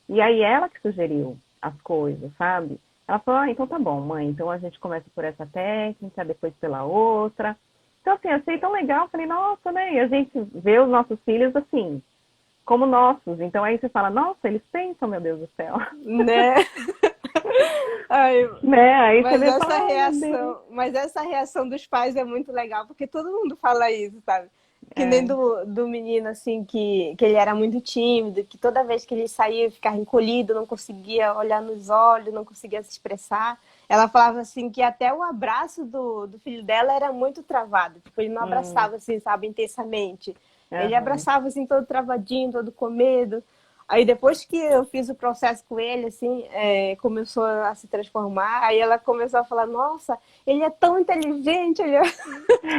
Speaker 3: E aí ela que sugeriu as coisas, sabe? Ela falou, então tá bom, mãe. Então a gente começa por essa técnica, depois pela outra. Então, assim, achei tão legal. Falei, nossa, né? E a gente vê os nossos filhos assim, como nossos. Então aí você fala, nossa, eles pensam, meu Deus do céu.
Speaker 2: Né? Ai,
Speaker 3: Né? Aí você vê e fala, ai meu Deus.
Speaker 2: mas essa reação dos pais é muito legal, porque todo mundo fala isso, sabe? Que nem
Speaker 3: É,
Speaker 2: do menino, assim, que ele era muito tímido, que toda vez que ele saía ficava encolhido, não conseguia olhar nos olhos, não conseguia se expressar. Ela falava assim que até o abraço do filho dela era muito travado. Tipo, ele não
Speaker 3: Hum,
Speaker 2: abraçava assim, sabe, intensamente. Ele
Speaker 3: aham.
Speaker 2: abraçava assim, todo travadinho, todo com medo. Aí depois que eu fiz o processo com ele, assim, começou a se transformar. Aí ela começou a falar, nossa, ele é tão inteligente. Ele é...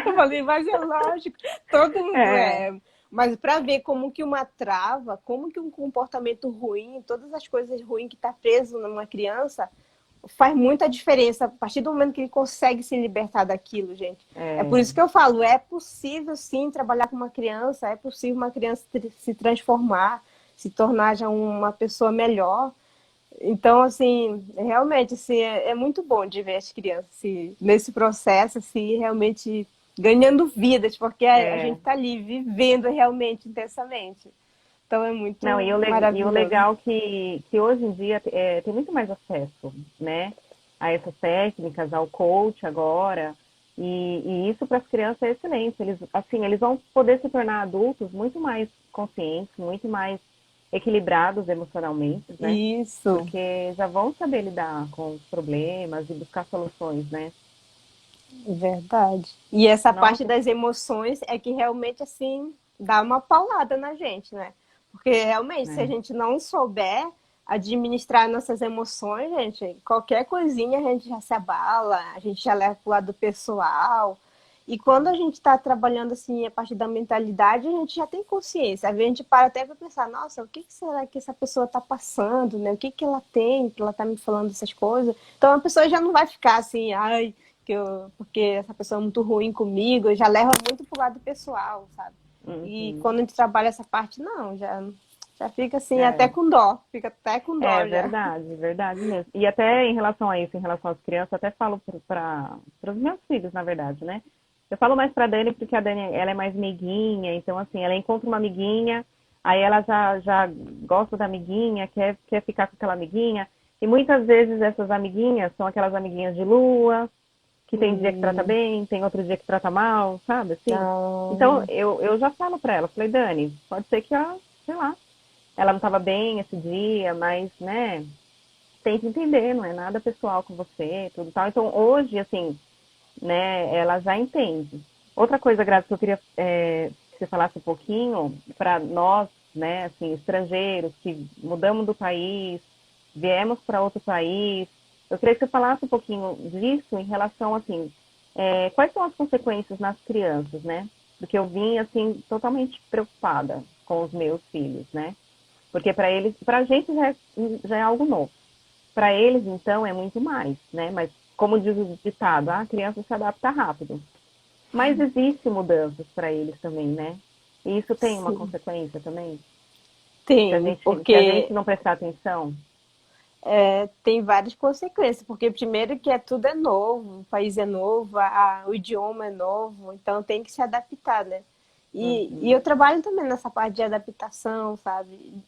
Speaker 2: Eu falei, mas é lógico, todo mundo
Speaker 3: É,
Speaker 2: é. Mas para ver como que uma trava, como que um comportamento ruim, todas as coisas ruins que está preso numa criança, faz muita diferença a partir do momento que ele consegue se libertar daquilo, gente. É por
Speaker 3: é,
Speaker 2: isso que eu falo, é possível sim trabalhar com uma criança, é possível uma criança se transformar, se tornar já uma pessoa melhor. Então, assim, realmente, assim, é muito bom de ver as crianças nesse processo, assim, realmente ganhando vidas, porque a
Speaker 3: é.
Speaker 2: gente está ali vivendo realmente intensamente. Então, é
Speaker 3: Não,
Speaker 2: muito
Speaker 3: e o
Speaker 2: maravilhoso.
Speaker 3: legal que hoje em dia tem muito mais acesso, né, a essas técnicas, ao coach agora, e isso para as crianças é excelente. Eles, assim, eles vão poder se tornar adultos muito mais conscientes, muito mais equilibrados emocionalmente, né,
Speaker 2: Isso,
Speaker 3: porque já vão saber lidar com os problemas e buscar soluções, né.
Speaker 2: verdade. E essa parte
Speaker 3: Nossa,
Speaker 2: das emoções é que realmente, assim, dá uma paulada na gente, né? Porque realmente, se a
Speaker 3: né.
Speaker 2: gente não souber administrar nossas emoções, gente, qualquer coisinha a gente já se abala, a gente já leva pro lado pessoal. E quando a gente está trabalhando assim a partir da mentalidade, a gente já tem consciência. Às vezes a gente para até para pensar, nossa, o que será que essa pessoa está passando, né? O que ela tem que ela está me falando essas coisas? Então a pessoa já não vai ficar assim, ai, porque essa pessoa é muito ruim comigo, já leva muito pro lado pessoal, sabe? E
Speaker 3: Uhum.
Speaker 2: quando a gente trabalha essa parte, não, já fica assim, até
Speaker 3: É.
Speaker 2: com dó, fica até com
Speaker 3: É
Speaker 2: dó já.
Speaker 3: verdade, verdade mesmo. E até em relação a isso, em relação às crianças, eu até falo para os meus filhos, na verdade, né? Eu falo mais para a Dani porque a Dani ela é mais meiguinha, então assim, ela encontra uma amiguinha, aí ela já gosta da amiguinha, quer ficar com aquela amiguinha, e muitas vezes essas amiguinhas são aquelas amiguinhas de lua, que tem dia que trata
Speaker 2: Hum,
Speaker 3: bem, tem outro dia que trata mal, sabe assim? Então
Speaker 2: não,
Speaker 3: eu já falo para ela, falei, Dani, pode ser que ela, sei lá, ela não estava bem esse dia, mas, né, tem que entender, não é nada pessoal com você, tudo tal. Então, hoje, assim, né, ela já entende. Outra coisa, Graça, que eu queria que você falasse um pouquinho para nós, né, assim, estrangeiros que mudamos do país, viemos para outro país, eu queria que você falasse um pouquinho disso em relação, assim, quais são as consequências nas crianças, né? Porque eu vim, assim, totalmente preocupada com os meus filhos, né? Porque para eles, para a gente já é algo novo. Para eles, então, é muito mais, né? Mas, como diz o ditado, a criança se adapta rápido. Mas existe mudanças para eles também, né? E isso tem uma
Speaker 2: sim,
Speaker 3: consequência também,
Speaker 2: tem,
Speaker 3: se a
Speaker 2: porque
Speaker 3: gente não prestar atenção.
Speaker 2: tem várias consequências, porque primeiro que tudo é novo, o país é novo, o idioma é novo, então tem que se adaptar, né? E
Speaker 3: Uhum,
Speaker 2: eu trabalho também nessa parte de adaptação, sabe?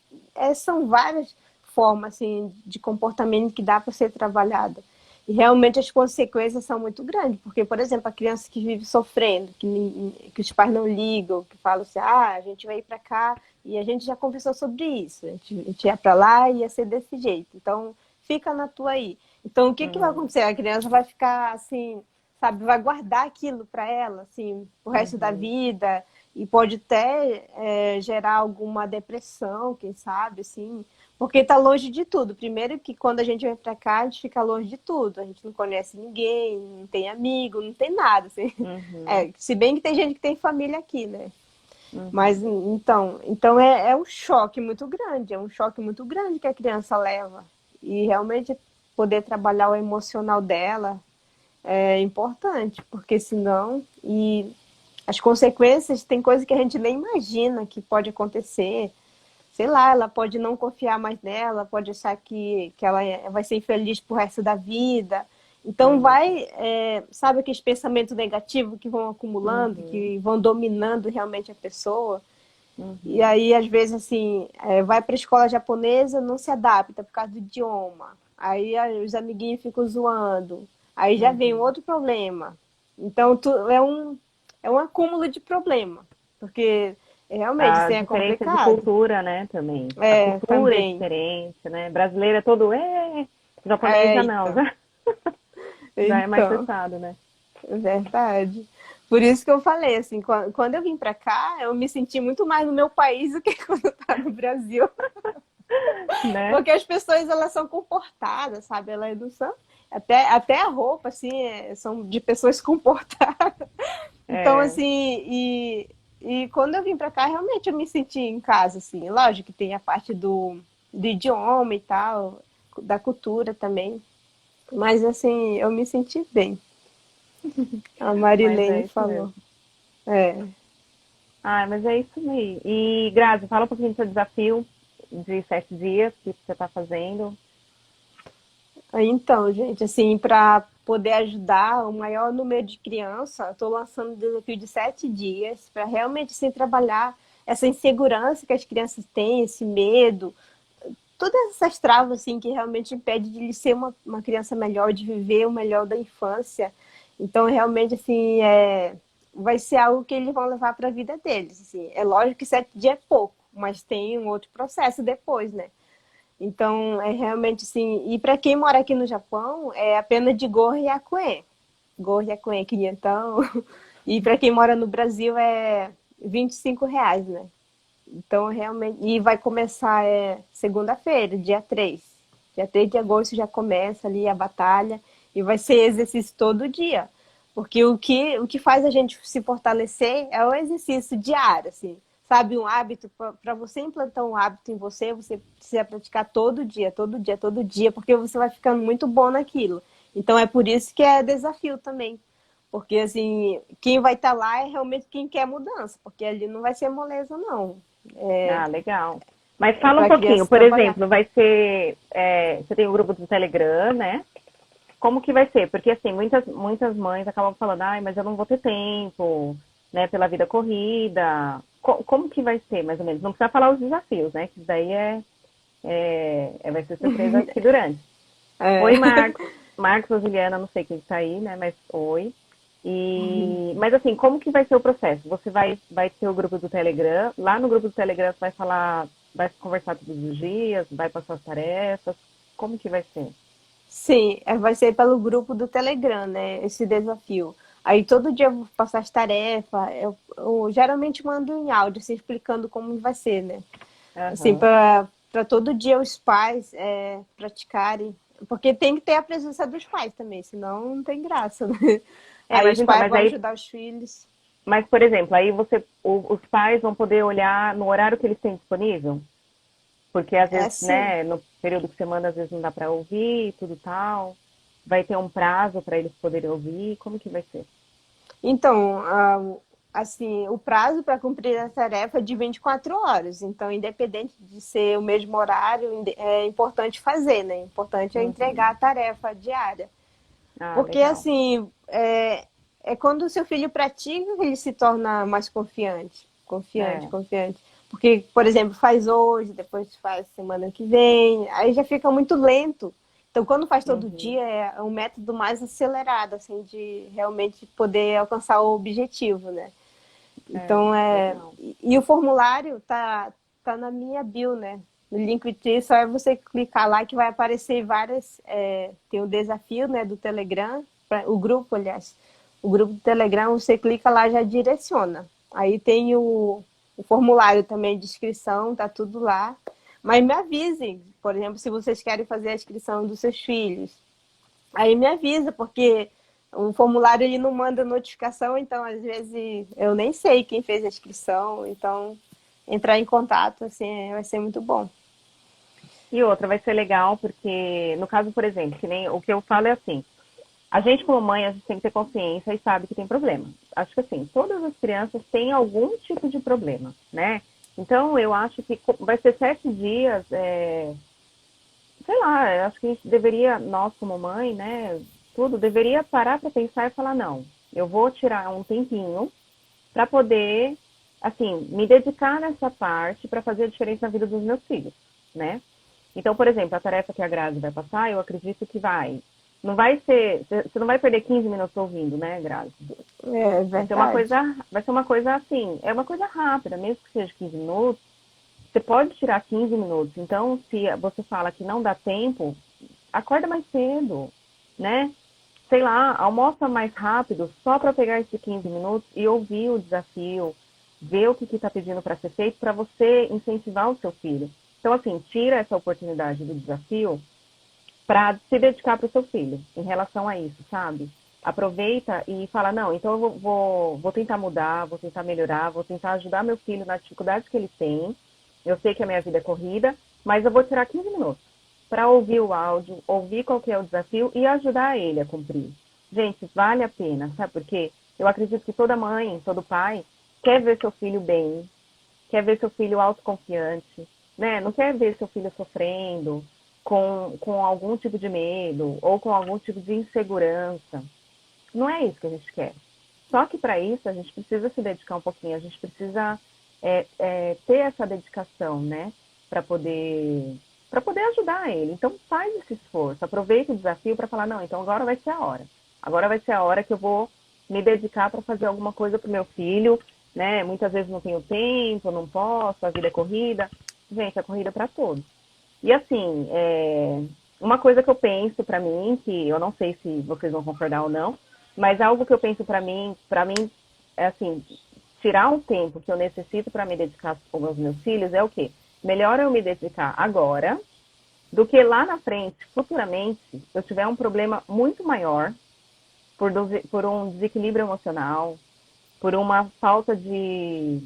Speaker 2: São várias formas assim, de comportamento que dá para ser trabalhada. E realmente as consequências são muito grandes, porque, por exemplo, a criança que vive sofrendo, que os pais não ligam, que falam assim, a gente vai ir para cá, e a gente já conversou sobre isso, a gente ia para lá e ia ser desse jeito. Então, fica na tua aí. Então, o que que vai
Speaker 3: uhum,
Speaker 2: acontecer? A criança vai ficar assim, sabe, vai guardar aquilo para ela, assim, o resto da
Speaker 3: uhum,
Speaker 2: vida, e pode até gerar alguma depressão, quem sabe, assim, porque está longe de tudo. Primeiro que quando a gente vem para cá, a gente fica longe de tudo. A gente não conhece ninguém, não tem amigo, não tem nada. Assim.
Speaker 3: uhum,
Speaker 2: Se bem que tem gente que tem família aqui, né? Mas
Speaker 3: uhum,
Speaker 2: então é um choque muito grande, é um choque muito grande que a criança leva. E realmente poder trabalhar o emocional dela é importante, porque senão as consequências tem coisa que a gente nem imagina que pode acontecer. Sei lá, ela pode não confiar mais nela, pode achar que ela vai ser infeliz pro resto da vida. Então
Speaker 3: uhum,
Speaker 2: sabe aqueles pensamentos negativos que vão acumulando,
Speaker 3: uhum,
Speaker 2: que vão dominando realmente a pessoa. E
Speaker 3: uhum,
Speaker 2: aí, às vezes, assim, vai para a escola japonesa, não se adapta por causa do idioma. Aí os amiguinhos ficam zoando. Aí já vem um
Speaker 3: uhum.
Speaker 2: outro problema. Então, é um acúmulo de problema. Porque realmente,
Speaker 3: A
Speaker 2: assim, é
Speaker 3: diferença de
Speaker 2: complicado.
Speaker 3: cultura, né, também. A cultura é
Speaker 2: Também.
Speaker 3: diferente, né? Brasileiro é todo, o japonês já não,
Speaker 2: Então.
Speaker 3: já. Já é mais
Speaker 2: Então,
Speaker 3: pesado, né?
Speaker 2: é verdade. Por isso que eu falei, assim, quando eu vim pra cá, eu me senti muito mais no meu país do que quando eu tava no Brasil.
Speaker 3: Né?
Speaker 2: Porque as pessoas, elas são comportadas, sabe? Elas não são... Até a roupa, assim, são de pessoas comportadas. Então,
Speaker 3: É,
Speaker 2: assim, e quando eu vim pra cá, realmente eu me senti em casa, assim. Lógico que tem a parte do idioma e tal, da cultura também. Mas, assim, eu me senti bem. A
Speaker 3: mas
Speaker 2: Marilene
Speaker 3: é isso
Speaker 2: falou.
Speaker 3: mesmo.
Speaker 2: É.
Speaker 3: Ah, mas é isso aí. E, Grazi, fala um pouquinho do seu desafio de 7 dias que você está fazendo.
Speaker 2: Então, gente, assim, para poder ajudar o maior número de crianças, estou lançando um desafio de 7 dias para realmente assim, trabalhar essa insegurança que as crianças têm, esse medo, todas essas travas assim, que realmente impedem de ele ser uma criança melhor, de viver o melhor da infância. Então, realmente, assim, vai ser algo que eles vão levar para a vida deles. Assim. É lógico que 7 dias é pouco, mas tem um outro processo depois, né? Então, é realmente assim. E para quem mora aqui no Japão, é a pena de Go Hyakuen. Go Hyakuen é quinhentão. E para quem mora no Brasil é R$ 25, né? Então, realmente. E vai começar segunda-feira, dia 3. Dia 3 de agosto já começa ali a batalha. E vai ser exercício todo dia. Porque o que faz a gente se fortalecer é o exercício diário, assim. Sabe, um hábito, para você implantar um hábito em você, você precisa praticar todo dia, todo dia, todo dia, porque você vai ficando muito bom naquilo. Então é por isso que é desafio também. Porque, assim, quem vai estar lá é realmente quem quer mudança, porque ali não vai ser moleza, não.
Speaker 3: Ah, legal. Mas
Speaker 2: É
Speaker 3: fala um
Speaker 2: para a
Speaker 3: pouquinho,
Speaker 2: criança
Speaker 3: por
Speaker 2: trabalhar.
Speaker 3: exemplo, vai ser. Você tem o grupo do Telegram, né? Como que vai ser? Porque assim, muitas mães acabam falando, ai, mas eu não vou ter tempo, né, pela vida corrida. Como que vai ser, mais ou menos? Não precisa falar os desafios, né? Que isso daí vai ser surpresa aqui durante.
Speaker 2: É.
Speaker 3: Oi, Marcos. Marcos ou Juliana, não sei quem está aí, né? Mas oi. Mas assim, como que vai ser o processo? Você vai ter o grupo do Telegram. Lá no grupo do Telegram você vai falar, vai conversar todos os dias, vai passar as tarefas. Como que vai ser?
Speaker 2: Sim, vai ser pelo grupo do Telegram, né? Esse desafio. Aí todo dia eu vou passar as tarefas. Eu geralmente mando em áudio, assim, explicando como vai ser, né? Assim,
Speaker 3: Aham.
Speaker 2: para todo dia os pais praticarem. Porque tem que ter a presença dos pais também, senão não tem graça, né? Aí
Speaker 3: Mas
Speaker 2: os
Speaker 3: então,
Speaker 2: pais vão ajudar os filhos.
Speaker 3: mas por exemplo, aí os pais vão poder olhar no horário que eles têm disponível? Porque às
Speaker 2: É
Speaker 3: vezes,
Speaker 2: assim.
Speaker 3: né, no período que você manda, às vezes não dá para ouvir, tudo tal. Vai ter um prazo para eles poderem ouvir. Como que vai ser?
Speaker 2: Então, assim, o prazo para cumprir a tarefa é de 24 horas. Então, independente de ser o mesmo horário, é importante fazer, né? Importante é entregar
Speaker 3: Uhum.
Speaker 2: a tarefa diária.
Speaker 3: Ah,
Speaker 2: Porque,
Speaker 3: legal.
Speaker 2: assim, é quando o seu filho pratica que ele se torna mais confiante. Confiante,
Speaker 3: É.
Speaker 2: confiante. Porque, por exemplo, faz hoje, depois faz semana que vem, aí já fica muito lento. Então, quando faz todo
Speaker 3: Uhum.
Speaker 2: dia, é um método mais acelerado, assim, de realmente poder alcançar o objetivo, né?
Speaker 3: É,
Speaker 2: Então,
Speaker 3: legal.
Speaker 2: e o formulário tá na minha bio, né? No Linktree, só é você clicar lá que vai aparecer várias. Tem o desafio, né, do Telegram, o grupo, aliás. O grupo do Telegram, você clica lá já direciona. Aí tem o formulário também de inscrição, tá tudo lá. Mas me avisem, por exemplo, se vocês querem fazer a inscrição dos seus filhos. Aí me avisa, porque o formulário ele não manda notificação, então às vezes eu nem sei quem fez a inscrição, então entrar em contato assim vai ser muito bom.
Speaker 3: E outra, vai ser legal porque, no caso, por exemplo, que nem o que eu falo é assim, a gente como mãe, a gente tem que ter consciência e sabe que tem problema. Acho que assim, todas as crianças têm algum tipo de problema, né? Então, eu acho que vai ser 7 dias, sei lá, eu acho que a gente deveria, nós como mãe, né, tudo, deveria parar para pensar e falar, não, eu vou tirar um tempinho para poder, assim, me dedicar nessa parte para fazer a diferença na vida dos meus filhos, né? Então, por exemplo, a tarefa que a Grazi vai passar, eu acredito que vai. Não vai ser. Você não vai perder 15 minutos ouvindo, né, Grazi?
Speaker 2: É
Speaker 3: Vai ser uma
Speaker 2: verdade.
Speaker 3: coisa. Vai ser uma coisa assim. É uma coisa rápida, mesmo que seja 15 minutos. Você pode tirar 15 minutos. Então, se você fala que não dá tempo, acorda mais cedo, né? sei lá, almoça mais rápido só para pegar esses 15 minutos e ouvir o desafio, ver o que está pedindo para ser feito para você incentivar o seu filho. Então, assim, tira essa oportunidade do desafio para se dedicar para o seu filho em relação a isso, sabe? Aproveita e fala, não, então eu vou tentar mudar, vou tentar melhorar, vou tentar ajudar meu filho na dificuldade que ele tem. Eu sei que a minha vida é corrida, mas eu vou tirar 15 minutos para ouvir o áudio, ouvir qual que é o desafio e ajudar ele a cumprir. Gente, vale a pena, sabe por quê? Eu acredito que toda mãe, todo pai quer ver seu filho bem, quer ver seu filho autoconfiante, né? Não quer ver seu filho sofrendo com algum tipo de medo ou com algum tipo de insegurança. Não é isso que a gente quer. Só que para isso a gente precisa se dedicar um pouquinho, a gente precisa ter essa dedicação, né? Para poder ajudar ele. Então faz esse esforço, aproveita o desafio para falar, não, então agora vai ser a hora. Agora vai ser a hora que eu vou me dedicar para fazer alguma coisa para o meu filho, né? Muitas vezes não tenho tempo, não posso, a vida é corrida. Gente, é corrida para todos. E assim, uma coisa que eu penso para mim, que eu não sei se vocês vão concordar ou não, mas algo que eu penso para mim é assim, tirar um tempo que eu necessito para me dedicar aos meus filhos é o quê? Melhor eu me dedicar agora do que lá na frente, futuramente, eu tiver um problema muito maior por um desequilíbrio emocional, por uma falta de,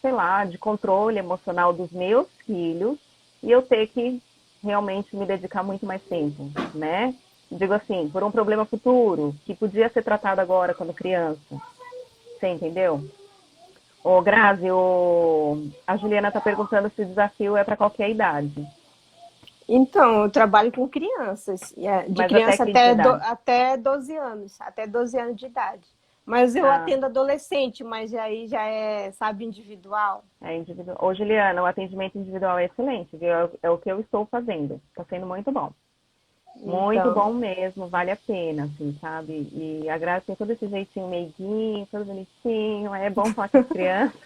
Speaker 3: sei lá, de controle emocional dos meus filhos e eu ter que realmente me dedicar muito mais tempo, né? Digo assim, por um problema futuro que podia ser tratado agora quando criança. Você entendeu? Ô, Grazi, a Juliana está perguntando se o desafio é para qualquer idade.
Speaker 2: Então, eu trabalho com crianças, de
Speaker 3: Mas até
Speaker 2: criança
Speaker 3: que
Speaker 2: até,
Speaker 3: idade?
Speaker 2: até 12 anos de idade. Mas eu
Speaker 3: Ah,
Speaker 2: atendo adolescente, mas aí já é, sabe, individual.
Speaker 3: é individual. Ô, Juliana, o atendimento individual é excelente, viu? É o que eu estou fazendo. Está sendo muito bom. Muito
Speaker 2: Então,
Speaker 3: bom mesmo, vale a pena, assim, sabe? E a Graça tem todo esse jeitinho meiguinho, todo bonitinho, é bom falar com as crianças,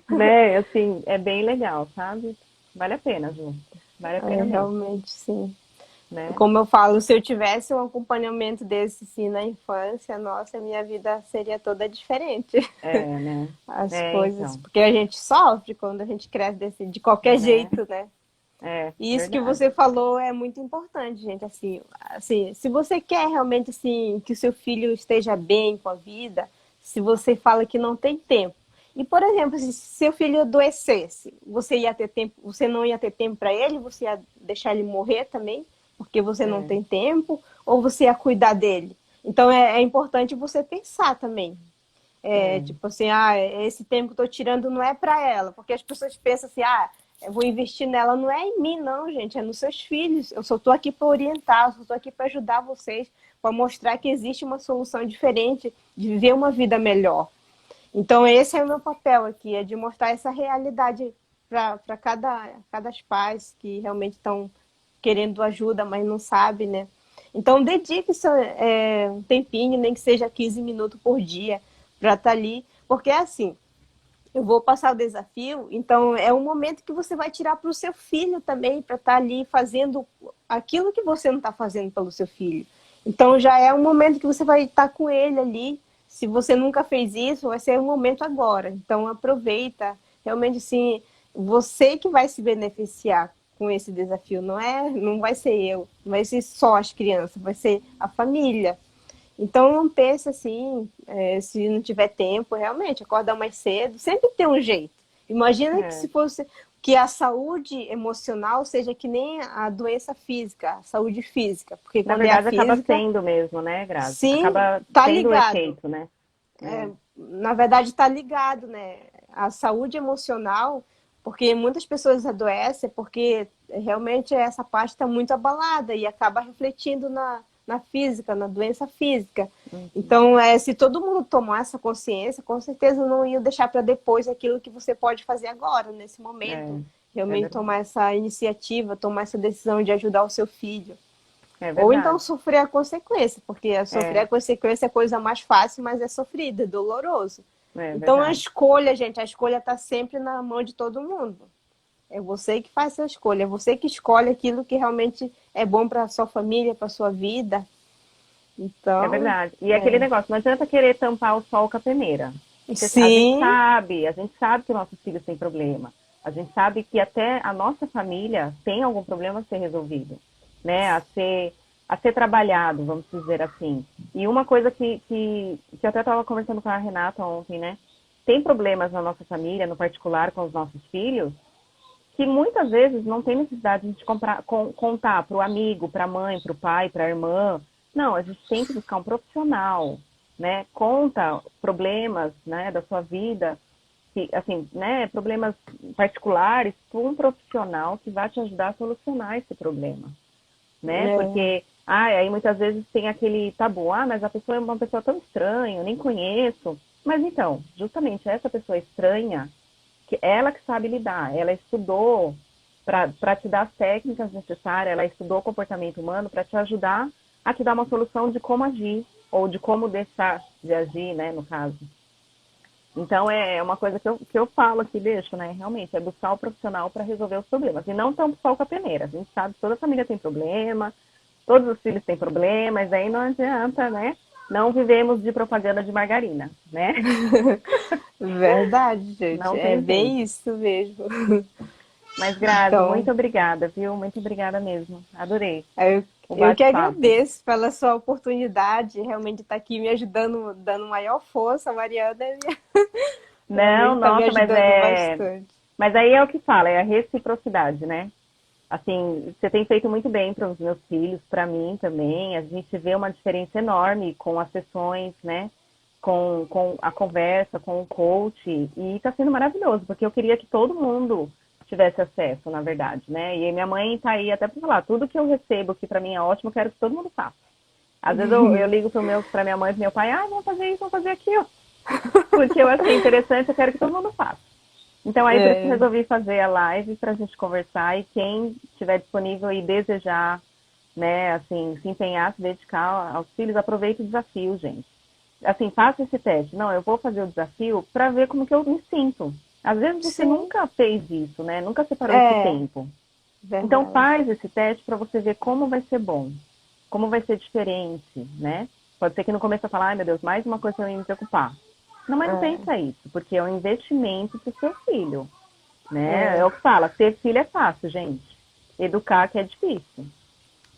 Speaker 3: né? Assim, é bem legal, sabe? Vale a pena, Ju. Vale a pena mesmo,
Speaker 2: realmente sim.
Speaker 3: né?
Speaker 2: Como eu falo, se eu tivesse um acompanhamento desse sim na infância, nossa, minha vida seria toda diferente.
Speaker 3: É, né?
Speaker 2: As
Speaker 3: É,
Speaker 2: coisas,
Speaker 3: então.
Speaker 2: porque a gente sofre quando a gente cresce de qualquer
Speaker 3: Né?
Speaker 2: jeito, né?
Speaker 3: É,
Speaker 2: E isso que
Speaker 3: verdade.
Speaker 2: você falou é muito importante, gente. Assim, se você quer realmente assim que o seu filho esteja bem com a vida, se você fala que não tem tempo. E, por exemplo, se seu filho adoecesse, você ia ter tempo, você não ia ter tempo para ele, você ia deixar ele morrer também, porque você não
Speaker 3: É,
Speaker 2: tem tempo, ou você ia cuidar dele. Então é importante você pensar também.
Speaker 3: é,
Speaker 2: Tipo assim, esse tempo que eu tô tirando não é para ela, porque as pessoas pensam assim, eu vou investir nela, não é em mim, não, gente, é nos seus filhos. Eu só tô aqui para orientar, eu só tô aqui para ajudar vocês, para mostrar que existe uma solução diferente de viver uma vida melhor. Então, esse é o meu papel aqui, é de mostrar essa realidade para cada pais que realmente estão querendo ajuda, mas não sabe, né? Então, dedique um tempinho, nem que seja 15 minutos por dia, para estar ali, porque é assim, eu vou passar o desafio, então é um momento que você vai tirar para o seu filho também, para estar ali fazendo aquilo que você não está fazendo pelo seu filho. Então já é um momento que você vai estar com ele ali. Se você nunca fez isso, vai ser o momento agora. Então aproveita, realmente sim, você que vai se beneficiar com esse desafio, não vai ser eu, não vai ser só as crianças, vai ser a família. Então não pense assim, se não tiver tempo, realmente, acordar mais cedo, sempre tem um jeito. Imagina que
Speaker 3: é.
Speaker 2: se fosse que a saúde emocional seja que nem a doença física, a saúde física, porque
Speaker 3: Na
Speaker 2: quando é a
Speaker 3: verdade, acaba
Speaker 2: física,
Speaker 3: sendo mesmo, né, Grazi?
Speaker 2: sim,
Speaker 3: Acaba
Speaker 2: tá
Speaker 3: tendo o
Speaker 2: ligado.
Speaker 3: efeito, né? É,
Speaker 2: Na verdade, tá ligado, né? A saúde emocional, porque muitas pessoas adoecem porque realmente essa parte está muito abalada e acaba refletindo na física, na doença física.
Speaker 3: uhum,
Speaker 2: Então, se todo mundo tomar essa consciência, com certeza não ia deixar para depois aquilo que você pode fazer agora, nesse momento.
Speaker 3: é
Speaker 2: Realmente
Speaker 3: verdade.
Speaker 2: tomar essa iniciativa, tomar essa decisão de ajudar o seu filho.
Speaker 3: É
Speaker 2: Ou então
Speaker 3: verdade.
Speaker 2: sofrer a consequência, porque sofrer
Speaker 3: É,
Speaker 2: a consequência é a coisa mais fácil, mas é sofrida, é doloroso.
Speaker 3: é
Speaker 2: Então
Speaker 3: verdade.
Speaker 2: a escolha está sempre na mão de todo mundo. É você que faz a escolha, é você que escolhe aquilo que realmente é bom para a sua família, para a sua vida.
Speaker 3: É
Speaker 2: Então,
Speaker 3: verdade. E aquele negócio, não adianta querer tampar o sol com a peneira.
Speaker 2: sim,
Speaker 3: A gente sabe que nossos filhos têm problema. A gente sabe que até a nossa família tem algum problema a ser resolvido, né? A ser trabalhado, vamos dizer assim. E uma coisa que eu até estava conversando com a Renata ontem, né? Tem problemas na nossa família, no particular com os nossos filhos, que muitas vezes não tem necessidade de contar para o amigo, para a mãe, para o pai, para a irmã. Não, a gente tem que buscar um profissional, né? Conta problemas, né, da sua vida, que, assim, né, problemas particulares para um profissional que vai te ajudar a solucionar esse problema, né?
Speaker 2: é,
Speaker 3: Porque aí muitas vezes tem aquele tabu, mas a pessoa é uma pessoa tão estranha, eu nem conheço. Mas então, justamente essa pessoa estranha, que ela que sabe lidar, ela estudou para te dar as técnicas necessárias, ela estudou o comportamento humano para te ajudar a te dar uma solução de como agir, ou de como deixar de agir, né, no caso. Então, é uma coisa que eu falo aqui, deixo, né, realmente, é buscar o profissional para resolver os problemas, e não tão só com a peneira. A gente sabe que toda família tem problema, todos os filhos têm problemas, aí não adianta, né, não vivemos de propaganda de margarina, né?
Speaker 2: verdade, gente.
Speaker 3: Não
Speaker 2: É
Speaker 3: tem
Speaker 2: bem
Speaker 3: jeito.
Speaker 2: isso mesmo.
Speaker 3: Mas, Grazi,
Speaker 2: Então,
Speaker 3: muito obrigada, viu? Muito obrigada mesmo. Adorei
Speaker 2: eu,
Speaker 3: o
Speaker 2: eu que
Speaker 3: bate-papo.
Speaker 2: agradeço pela sua oportunidade, realmente estar aqui me ajudando, dando maior força. A Mariana
Speaker 3: Não,
Speaker 2: realmente está me
Speaker 3: nossa,
Speaker 2: ajudando bastante.
Speaker 3: mas aí é o que fala, é a reciprocidade, né? Assim, você tem feito muito bem para os meus filhos, para mim também. A gente vê uma diferença enorme com as sessões, né? Com a conversa, com o coach. E está sendo maravilhoso, porque eu queria que todo mundo tivesse acesso, na verdade, né? E minha mãe está aí até para falar, tudo que eu recebo, que para mim é ótimo, eu quero que todo mundo faça. Às vezes eu ligo para minha mãe e pro meu pai, vamos fazer isso, vamos fazer aquilo. Porque eu achei interessante, eu quero que todo mundo faça. Então aí por isso eu
Speaker 2: É,
Speaker 3: resolvi fazer a live para a gente conversar e quem estiver disponível e desejar, né, assim, se empenhar, se dedicar aos filhos, aproveite o desafio, gente. Assim, faça esse teste. Não, eu vou fazer o desafio para ver como que eu me sinto. Às vezes você
Speaker 2: sim,
Speaker 3: nunca fez isso, né? Nunca separou esse
Speaker 2: é
Speaker 3: tempo. Então
Speaker 2: verdade.
Speaker 3: faz esse teste para você ver como vai ser bom, como vai ser diferente, né? Pode ser que no começo você fale, ai meu Deus, mais uma coisa para eu me preocupar. Não, mas não
Speaker 2: É,
Speaker 3: pensa isso, porque é um investimento para o seu filho, né? É
Speaker 2: é,
Speaker 3: o que fala, ter filho é fácil, gente. Educar que é difícil.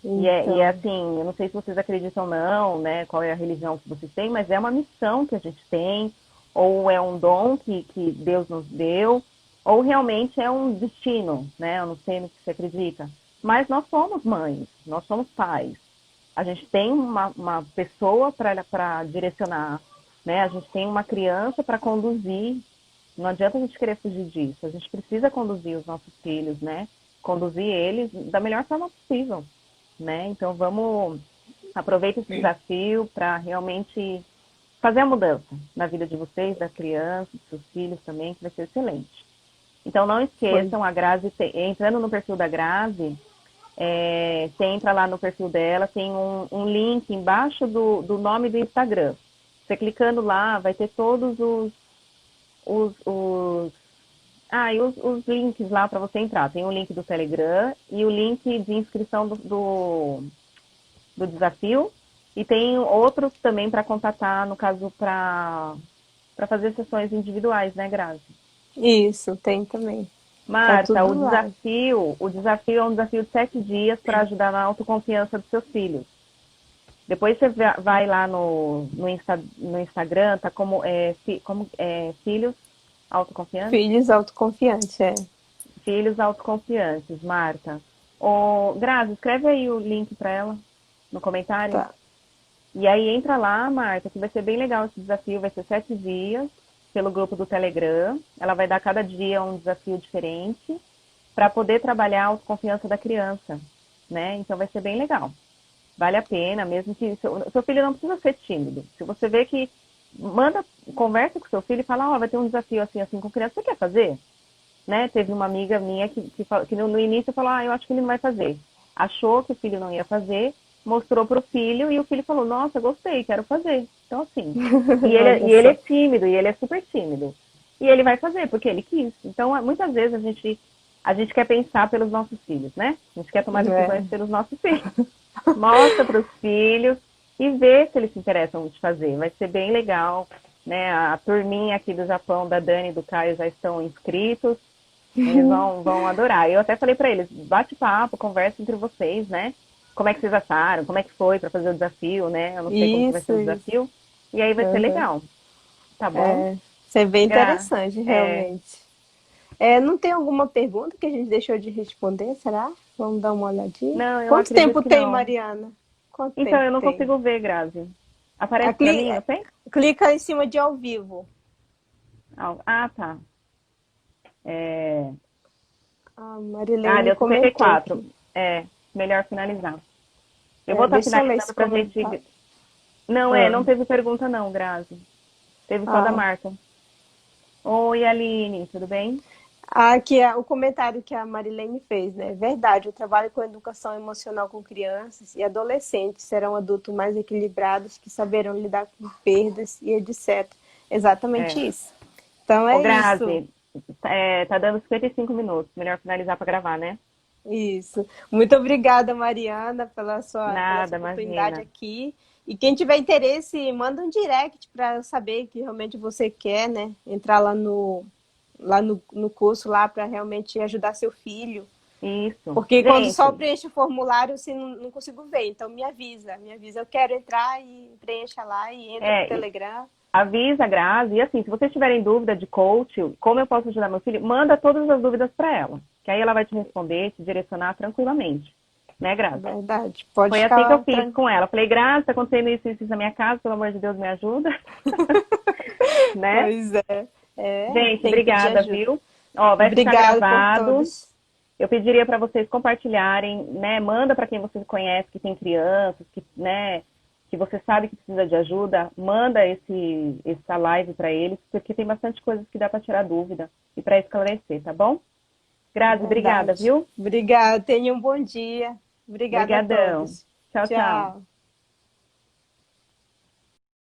Speaker 3: E é
Speaker 2: então,
Speaker 3: assim, eu não sei se vocês acreditam ou não, né? Qual é a religião que vocês têm, mas é uma missão que a gente tem, ou é um dom que Deus nos deu, ou realmente é um destino, né? Eu não sei no que você acredita. Mas nós somos mães, nós somos pais. A gente tem uma pessoa para direcionar, né? A gente tem uma criança para conduzir. Não adianta a gente querer fugir disso. A gente precisa conduzir os nossos filhos, né? Conduzir eles da melhor forma possível, né? Então vamos aproveitar esse desafio para realmente fazer a mudança na vida de vocês, da criança, dos seus filhos também, que vai ser excelente. Então não
Speaker 2: foi.
Speaker 3: esqueçam, a Grazi, entrando no perfil da Grazi, você entra lá no perfil dela, tem um link embaixo do nome do Instagram. Você clicando lá, vai ter todos os e os links lá para você entrar. Tem o link do Telegram e o link de inscrição do desafio. E tem outros também para contatar, no caso, para fazer sessões individuais, né, Grazi?
Speaker 2: Isso, tem também. Tá
Speaker 3: Marta,
Speaker 2: tudo lá.
Speaker 3: o desafio é um desafio de 7 dias para ajudar na autoconfiança dos seus filhos. Depois você vai lá no Instagram, tá filhos autoconfiantes?
Speaker 2: Filhos autoconfiantes, é.
Speaker 3: Filhos autoconfiantes, Marta. Grazi, escreve aí o link para ela no comentário.
Speaker 2: Tá.
Speaker 3: E aí entra lá, Marta, que vai ser bem legal esse desafio, vai ser 7 dias pelo grupo do Telegram. Ela vai dar cada dia um desafio diferente para poder trabalhar a autoconfiança da criança, né? Então vai ser bem legal. Vale a pena, mesmo que seu filho não precisa ser tímido. Se você vê que conversa com seu filho e fala, vai ter um desafio assim, assim com criança, você quer fazer? Né? Teve uma amiga minha que no início falou, eu acho que ele não vai fazer. Achou que o filho não ia fazer, mostrou para o filho e o filho falou, nossa, gostei, quero fazer. Então, assim,
Speaker 2: Olha
Speaker 3: e ele é
Speaker 2: só.
Speaker 3: tímido, e ele é super tímido. E ele vai fazer, porque ele quis. Então, muitas vezes a gente quer pensar pelos nossos filhos, né? A gente quer tomar decisões
Speaker 2: É,
Speaker 3: pelos nossos filhos. Mostra para os filhos, e ver se eles se interessam de fazer. Vai ser bem legal, né? A turminha aqui do Japão, da Dani e do Caio, já estão inscritos. Eles vão adorar. Eu até falei para eles, bate papo, conversa entre vocês, né? Como é que vocês acharam? Como é que foi para fazer o desafio, né? Eu não sei como que vai ser o
Speaker 2: Isso.
Speaker 3: desafio. E aí vai ser
Speaker 2: Uhum.
Speaker 3: legal, tá bom?
Speaker 2: É, isso é bem
Speaker 3: Gra
Speaker 2: interessante,
Speaker 3: é,
Speaker 2: realmente. Não tem alguma pergunta que a gente deixou de responder, será? Vamos dar uma olhadinha.
Speaker 3: não, eu
Speaker 2: Quanto
Speaker 3: acredito
Speaker 2: tempo
Speaker 3: que
Speaker 2: tem,
Speaker 3: não.
Speaker 2: Mariana? Quanto
Speaker 3: Então,
Speaker 2: tempo
Speaker 3: eu não
Speaker 2: tem?
Speaker 3: consigo ver, Grazi.
Speaker 2: Ah,
Speaker 3: Aparece para mim, não tem?
Speaker 2: clica em cima de ao vivo.
Speaker 3: Ah, tá. É...
Speaker 2: A
Speaker 3: Ah,
Speaker 2: Marilene
Speaker 3: deu
Speaker 2: comentou
Speaker 3: 54.
Speaker 2: aqui.
Speaker 3: É, melhor finalizar. Eu vou estar
Speaker 2: Deixa eu ler
Speaker 3: finalizando
Speaker 2: esse
Speaker 3: pra
Speaker 2: comentário.
Speaker 3: gente. Não,
Speaker 2: Ah,
Speaker 3: não teve pergunta não, Grazi. Teve só da
Speaker 2: ah,
Speaker 3: Marta. Oi, Aline, tudo bem?
Speaker 2: aqui é o comentário que a Marilene fez, né? Verdade, eu trabalho com educação emocional com crianças e adolescentes serão adultos mais equilibrados que saberão lidar com perdas e etc.
Speaker 3: É.
Speaker 2: Exatamente isso. Então
Speaker 3: Ô,
Speaker 2: é isso.
Speaker 3: Grazi, tá dando 55 minutos. Melhor finalizar pra gravar, né?
Speaker 2: Isso. Muito obrigada, Mariana, pela sua
Speaker 3: Nada,
Speaker 2: oportunidade
Speaker 3: imagina.
Speaker 2: aqui. E quem tiver interesse, manda um direct para eu saber que realmente você quer, né? Entrar lá no curso lá para realmente ajudar seu filho.
Speaker 3: Isso.
Speaker 2: Porque quando só
Speaker 3: Gente,
Speaker 2: preenche o formulário, assim, não consigo ver. Então me avisa. Eu quero entrar e preencha lá e entra pro
Speaker 3: é,
Speaker 2: Telegram.
Speaker 3: avisa a Grazi. E assim, se vocês tiverem dúvida de coach, como eu posso ajudar meu filho, manda todas as dúvidas para ela. Que aí ela vai te responder, te direcionar tranquilamente. Né, Grazi?
Speaker 2: Verdade. Pode
Speaker 3: Foi assim que eu
Speaker 2: ficar
Speaker 3: fiz com ela. Falei, Grazi, tá acontecendo isso na minha casa, pelo amor de Deus, me ajuda. Né?
Speaker 2: Pois é.
Speaker 3: Gente,
Speaker 2: Tem que pedir
Speaker 3: obrigada,
Speaker 2: ajuda.
Speaker 3: viu? Ó, vai ficar
Speaker 2: Obrigada por
Speaker 3: gravado.
Speaker 2: todos.
Speaker 3: Eu pediria para vocês compartilharem, né? Manda para quem vocês conhecem que tem crianças, que, né, que você sabe que precisa de ajuda, manda essa live para eles, porque tem bastante coisas que dá para tirar dúvida e para esclarecer, tá bom? Grazi, obrigada,
Speaker 2: Verdade.
Speaker 3: viu?
Speaker 2: Obrigada. Tenha um bom dia. Obrigada a
Speaker 3: Obrigadão.
Speaker 2: todos.
Speaker 3: Tchau, tchau.
Speaker 2: Tchau.